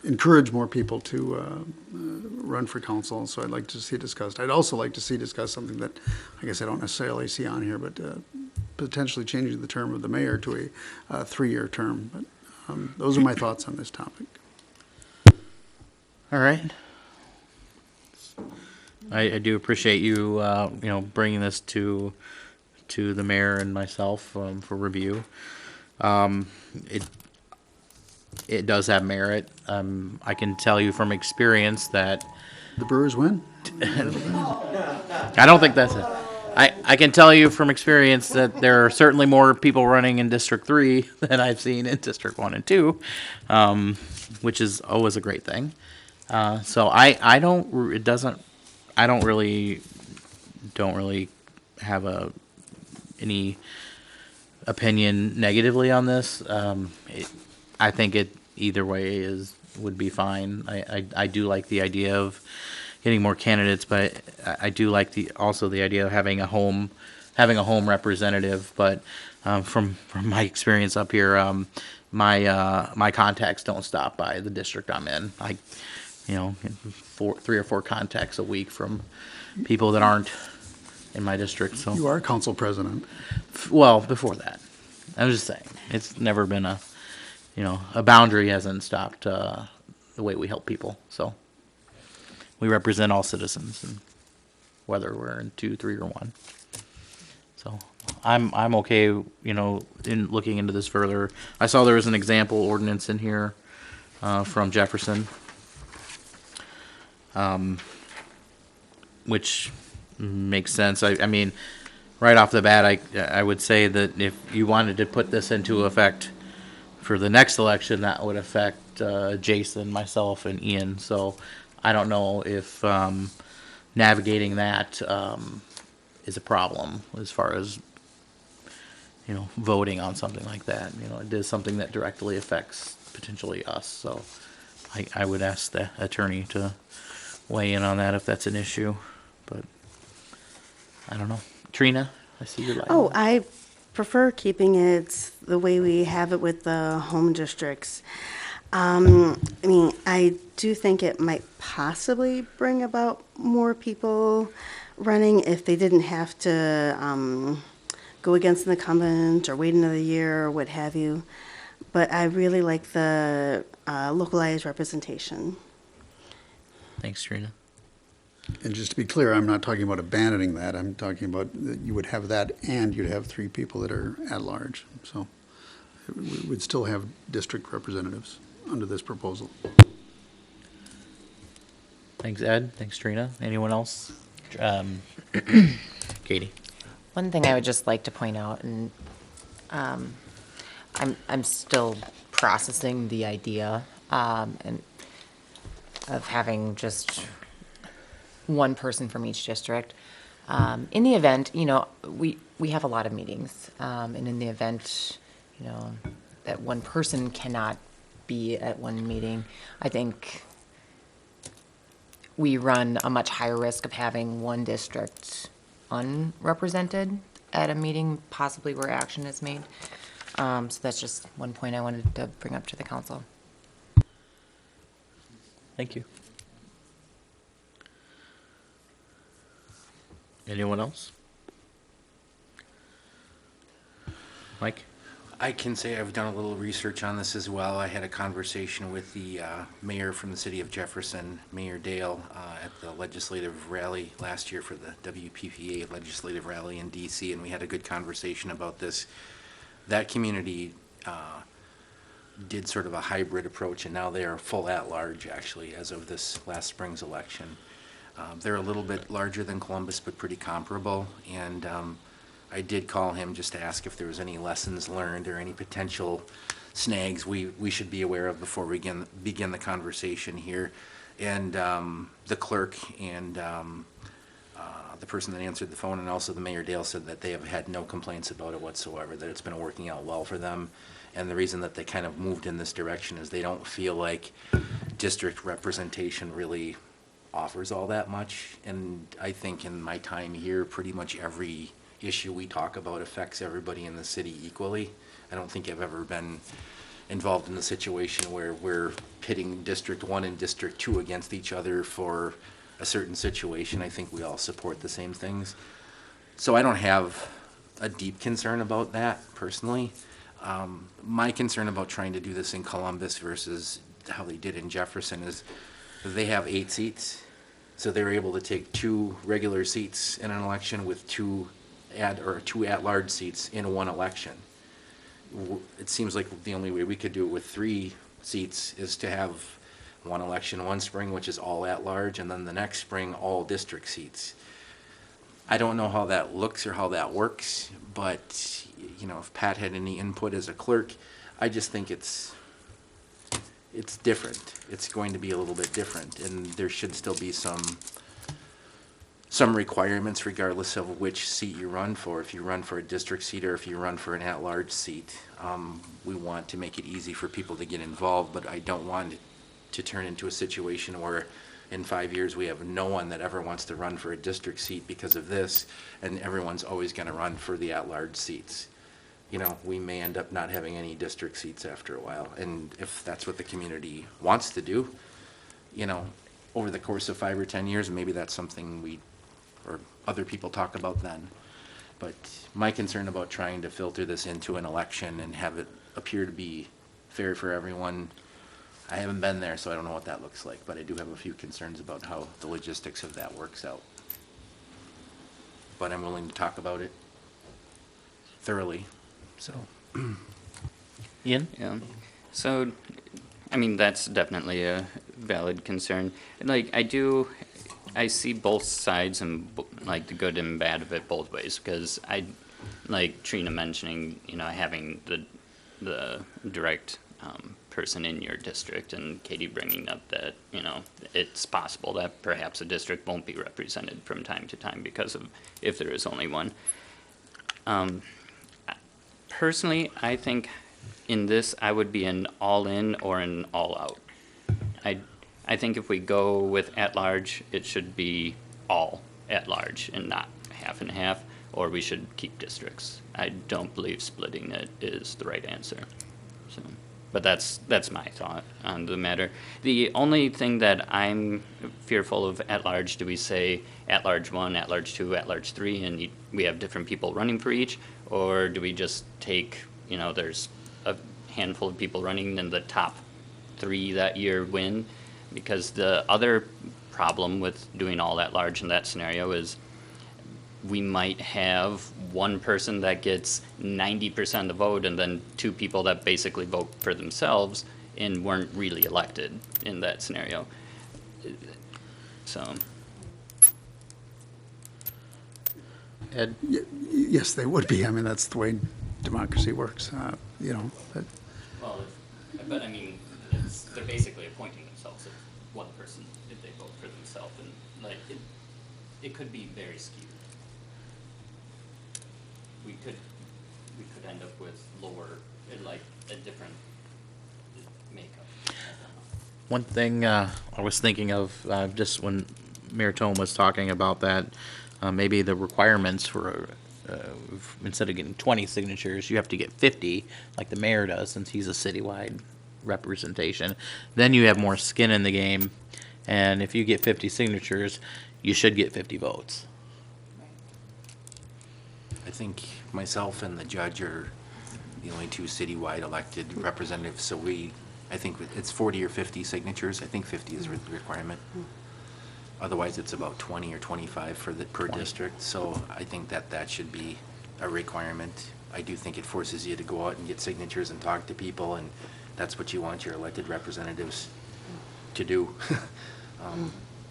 encourage more people to run for council, so I'd like to see it discussed. I'd also like to see discussed something that I guess I don't necessarily see on here, but potentially changing the term of the mayor to a 3-year term. But those are my thoughts on this topic. All right. I do appreciate you, bringing this to the mayor and myself for review. it does have merit. I can tell you from experience that The Brewers win? I don't think that's it. I can tell you from experience that there are certainly more people running in District 3 than I've seen in District 1 and 2, which is always a great thing. So I don't really have any opinion negatively on this. I think it either way would be fine. I do like the idea of getting more candidates, but I do like also the idea of having a home representative. But from my experience up here, my contacts don't stop by the district I'm in. I get 3 or 4 contacts a week from people that aren't in my district. So You are council president. well, before that, I was just saying it's never been a boundary hasn't stopped the way we help people. So we represent all citizens, and whether we're in 2, 3, or 1. So I'm okay, in looking into this further. I saw there was an example ordinance in here from Jefferson, which makes sense. I mean, right off the bat, I would say that if you wanted to put this into effect for the next election, that would affect Jason, myself, and Ian. So I don't know if navigating that is a problem as far as voting on something like that. It is something that directly affects potentially us. So I would ask the attorney to weigh in on that if that's an issue. But I don't know. Trina, I see your light. Oh, I prefer keeping it the way we have it with the home districts. I do think it might possibly bring about more people running if they didn't have to go against an incumbent or wait another year or what have you. But I really like the localized representation. Thanks, Trina. And just to be clear, I'm not talking about abandoning that. I'm talking about that you would have that and you'd have 3 people that are at large. So we would still have district representatives under this proposal. Thanks, Ed. Thanks, Trina. Anyone else? Katie. One thing I would just like to point out, and I'm still processing the idea and of having just one person from each district. In the event, we have a lot of meetings, and in the event, that one person cannot be at one meeting, I think we run a much higher risk of having one district unrepresented at a meeting, possibly where action is made. So that's just one point I wanted to bring up to the council. Thank you. Anyone else? Mike? I can say I've done a little research on this as well. I had a conversation with the mayor from the city of Jefferson, Mayor Dale, at the legislative rally last year for the WPPA legislative rally in DC, and we had a good conversation about this. That community did sort of a hybrid approach, and now they are full at-large, actually, as of this last spring's election. They're a little bit larger than Columbus, but pretty comparable, and I did call him just to ask if there was any lessons learned or any potential snags we should be aware of before we begin the conversation here. And the clerk and the person that answered the phone and also the Mayor Dale said that they have had no complaints about it whatsoever, that it's been working out well for them. And the reason that they kind of moved in this direction is they don't feel like district representation really offers all that much. And I think in my time here, pretty much every issue we talk about affects everybody in the city equally. I don't think I've ever been involved in a situation where we're pitting District 1 and District 2 against each other for a certain situation. I think we all support the same things. So I don't have a deep concern about that personally. My concern about trying to do this in Columbus versus how they did in Jefferson is they have 8 seats. So they're able to take 2 regular seats in an election with 2 at-large seats in one election. It seems like the only way we could do it with 3 seats is to have one election one spring, which is all at large, and then the next spring, all district seats. I don't know how that looks or how that works, but, you know, if Pat had any input as a clerk, I just think it's different. It's going to be a little bit different, and there should still be some requirements regardless of which seat you run for. If you run for a district seat or if you run for an at-large seat, we want to make it easy for people to get involved, but I don't want it to turn into a situation where in 5 years we have no one that ever wants to run for a district seat because of this, and everyone's always going to run for the at-large seats. You know, we may end up not having any district seats after a while, and if that's what the community wants to do, you know, over the course of 5 or 10 years, maybe that's something we or other people talk about then. But my concern about trying to filter this into an election and have it appear to be fair for everyone, I haven't been there, so I don't know what that looks like, but I do have a few concerns about how the logistics of that works out. But I'm willing to talk about it thoroughly, so. Ian? Yeah. So, I mean, that's definitely a valid concern. Like, I see both sides and like the good and bad of it both ways, because I, like Trina mentioning, you know, having the direct person in your district, and Katie bringing up that, you know, it's possible that perhaps a district won't be represented from time to time because of if there is only one. Personally, I think in this I would be an all-in or an all-out. I think if we go with at-large, it should be all at-large and not half and half, or we should keep districts. I don't believe splitting it is the right answer. So, but that's my thought on the matter. The only thing that I'm fearful of at-large, do we say at-large 1, at-large 2, at-large 3, and we have different people running for each, or do we just take, you know, there's a handful of people running and the top 3 that year win? Because the other problem with doing all at large in that scenario is we might have one person that gets 90% of the vote and then 2 people that basically vote for themselves and weren't really elected in that scenario. So. Ed? Yes, they would be. I mean, that's the way democracy works, you know. Well, but I mean, they're basically appointing themselves as one person if they vote for themselves, and like it could be very skewed. We could end up with lower, like a different makeup. One thing I was thinking of just when Mayor Tome was talking about that, maybe the requirements for instead of getting 20 signatures, you have to get 50, like the mayor does, since he's a citywide representation. Then you have more skin in the game, and if you get 50 signatures, you should get 50 votes. I think myself and the judge are the only 2 citywide elected representatives, so I think it's 40 or 50 signatures. I think 50 is the requirement. Otherwise, it's about 20 or 25 per district, so I think that should be a requirement. I do think it forces you to go out and get signatures and talk to people, and that's what you want your elected representatives to do.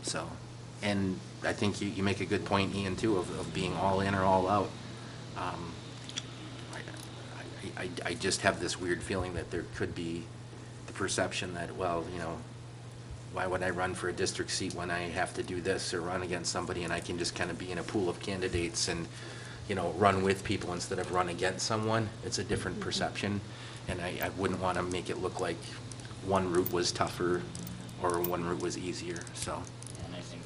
So, and I think you make a good point, Ian, too, of being all in or all out. I just have this weird feeling that there could be the perception that, well, you know, why would I run for a district seat when I have to do this or run against somebody, and I can just kind of be in a pool of candidates and, you know, run with people instead of run against someone. It's a different perception, and I wouldn't want to make it look like one route was tougher or one route was easier, so. And I think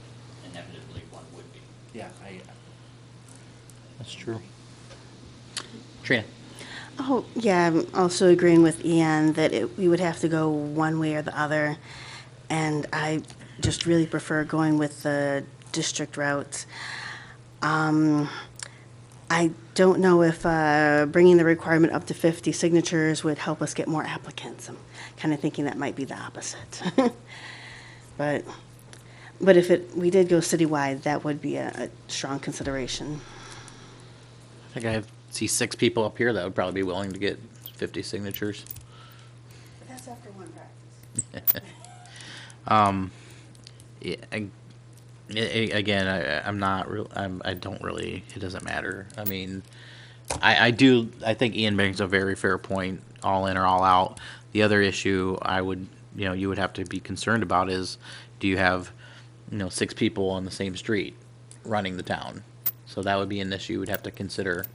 inevitably one would be. Yeah, That's true. Trina? Oh, yeah, I'm also agreeing with Ian that we would have to go one way or the other. And I just really prefer going with the district route. I don't know if bringing the requirement up to 50 signatures would help us get more applicants. I'm kind of thinking that might be the opposite. But if we did go citywide, that would be a strong consideration. I think see 6 people up here that would probably be willing to get 50 signatures. That's Just after one practice. Yeah, again, I'm not real. I don't really. It doesn't matter. I mean, I think Ian brings a very fair point. All in or all out. The other issue I would, you would have to be concerned about is, do you have, 6 people on the same street running the town? So that would be an issue you would have to consider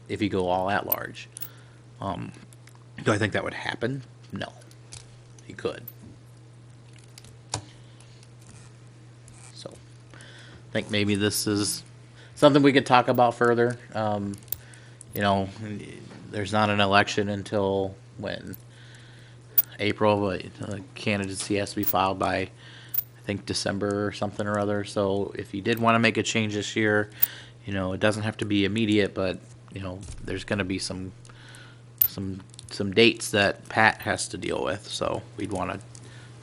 if you go all at large. Do I think that would happen? No. He could. So, I think maybe this is something we could talk about further. There's not an election until when? April, but the candidacy has to be filed by, I think, December or something or other. So if you did want to make a change this year, it doesn't have to be immediate, but, there's going to be some dates that Pat has to deal with. So we'd want to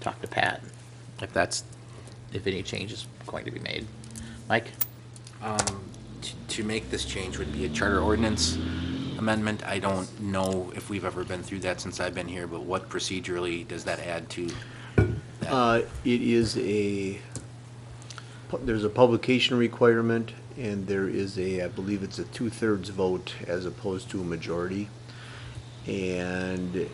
talk to Pat if any change is going to be made. Mike? To make this change would be a charter ordinance amendment. I don't know if we've ever been through that since I've been here, but what procedurally does that add to that? It is there's a publication requirement, and there is I believe it's a 2/3 vote as opposed to a majority. And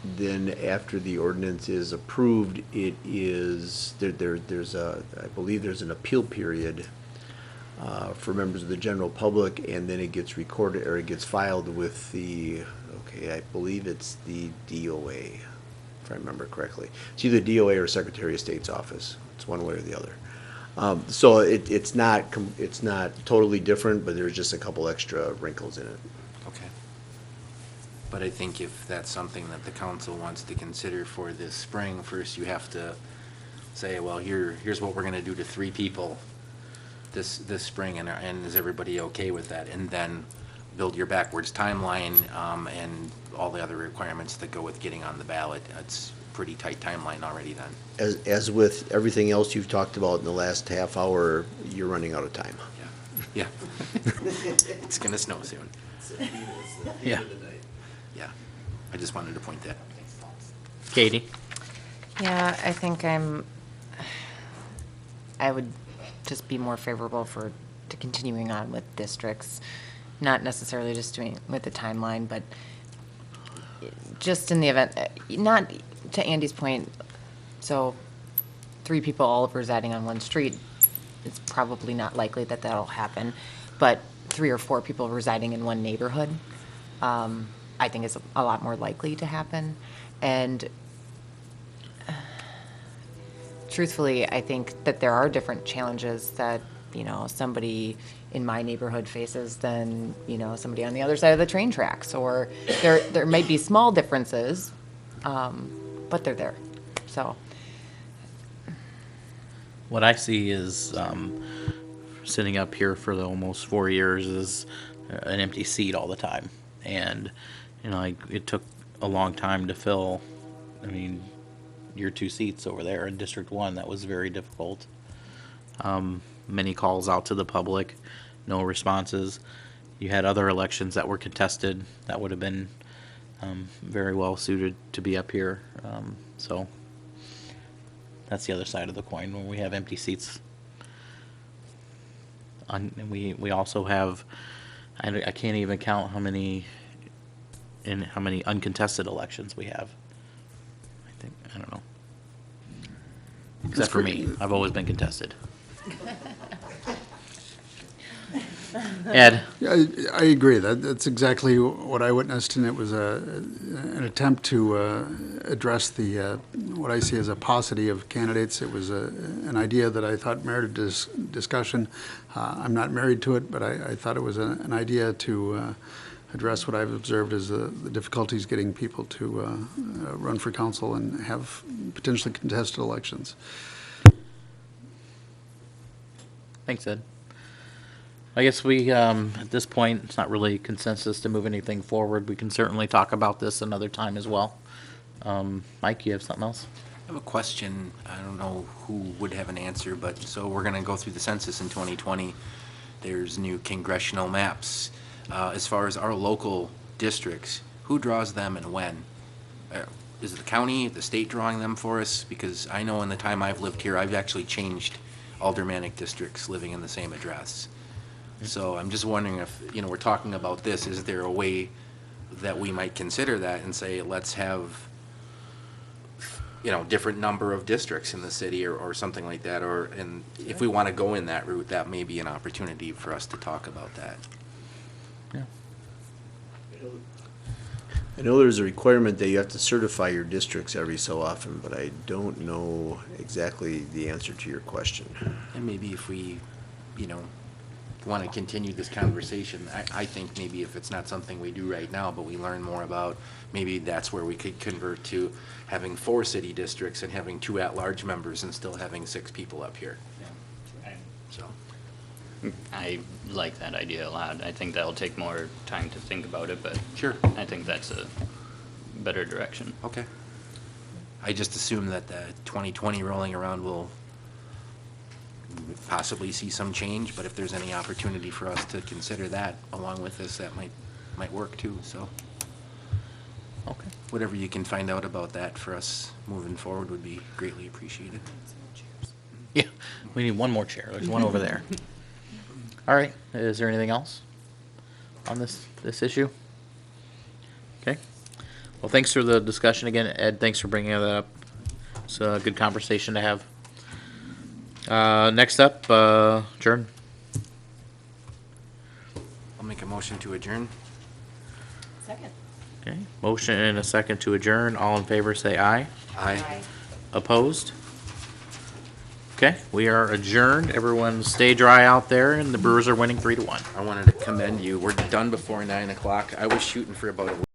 then after the ordinance is approved, it is, I believe there's an appeal period for members of the general public, and then it gets recorded, or it gets filed with I believe it's the DOA, if I remember correctly. It's either DOA or Secretary of State's office. It's one way or the other. So it's not totally different, but there's just a couple extra wrinkles in it. Okay. But I think if that's something that the council wants to consider for this spring, first you have to say, well, here's what we're going to do to 3 people this spring, and is everybody okay with that? And then build your backwards timeline and all the other requirements that go with getting on the ballot. It's a pretty tight timeline already then. As with everything else you've talked about in the last half hour, you're running out of time. Yeah. It's going to snow soon. Yeah. Yeah. I just wanted to point that. Katie? Yeah, I think I would just be more favorable to continuing on with districts, not necessarily just doing with the timeline, but just in the event, not to Andy's point, so 3 people all residing on one street, it's probably not likely that that'll happen, but 3 or 4 people residing in one neighborhood, I think is a lot more likely to happen. And truthfully, I think that there are different challenges that, somebody in my neighborhood faces than, somebody on the other side of the train tracks, or there might be small differences, but they're there. So What I see is sitting up here for the almost 4 years is an empty seat all the time. And, it took a long time to fill, your 2 seats over there in District 1. That was very difficult. Many calls out to the public, no responses. You had other elections that were contested that would have been very well suited to be up here. So that's the other side of the coin when we have empty seats. And we also have, I can't even count how many uncontested elections we have. I don't know. Except for me, I've always been contested. Ed? Yeah, I agree. That's exactly what I witnessed, and it was an attempt to address what I see as a paucity of candidates. It was an idea that I thought merited discussion. I'm not married to it, but I thought it was an idea to address what I've observed as the difficulties getting people to run for council and have potentially contested elections. Thanks, Ed. I guess we, at this point, it's not really consensus to move anything forward. We can certainly talk about this another time as well. Mike, you have something else? I have a question. I don't know who would have an answer, but so we're going to go through the census in 2020. There's new congressional maps. As far as our local districts, who draws them and when? is it the county, the state drawing them for us? Because I know in the time I've lived here, I've actually changed aldermanic districts living in the same address. So I'm just wondering if, we're talking about this, is there a way that we might consider that and say, let's have, different number of districts in the city or something like that? And if we want to go in that route, that may be an opportunity for us to talk about that. I know there's a requirement that you have to certify your districts every so often, but I don't know exactly the answer to your question. And maybe if we, want to continue this conversation, I think maybe if it's not something we do right now, but we learn more about, maybe that's where we could convert to having 4 city districts and having 2 at-large members and still having 6 people up here. So, I like that idea a lot. I think that'll take more time to think about it, but sure. I think that's a better direction. Okay. I just assume that the 2020 rolling around will possibly see some change, but if there's any opportunity for us to consider that along with this, that might work too, so. Okay. Whatever you can find out about that for us moving forward would be greatly appreciated. Yeah, we need one more chair. There's one over there. All right, is there anything else on this issue? Okay. Well, thanks for the discussion again, Ed. Thanks for bringing that up. It's a good conversation to have. Next up, adjourn. I'll make a motion to adjourn. Second. Okay, motion and a second to adjourn. All in favor, say aye. Aye. Opposed? Okay, we are adjourned. Everyone stay dry out there, and the Brewers are winning 3-1. I wanted to commend you. We're done before 9 o'clock. I was shooting for about a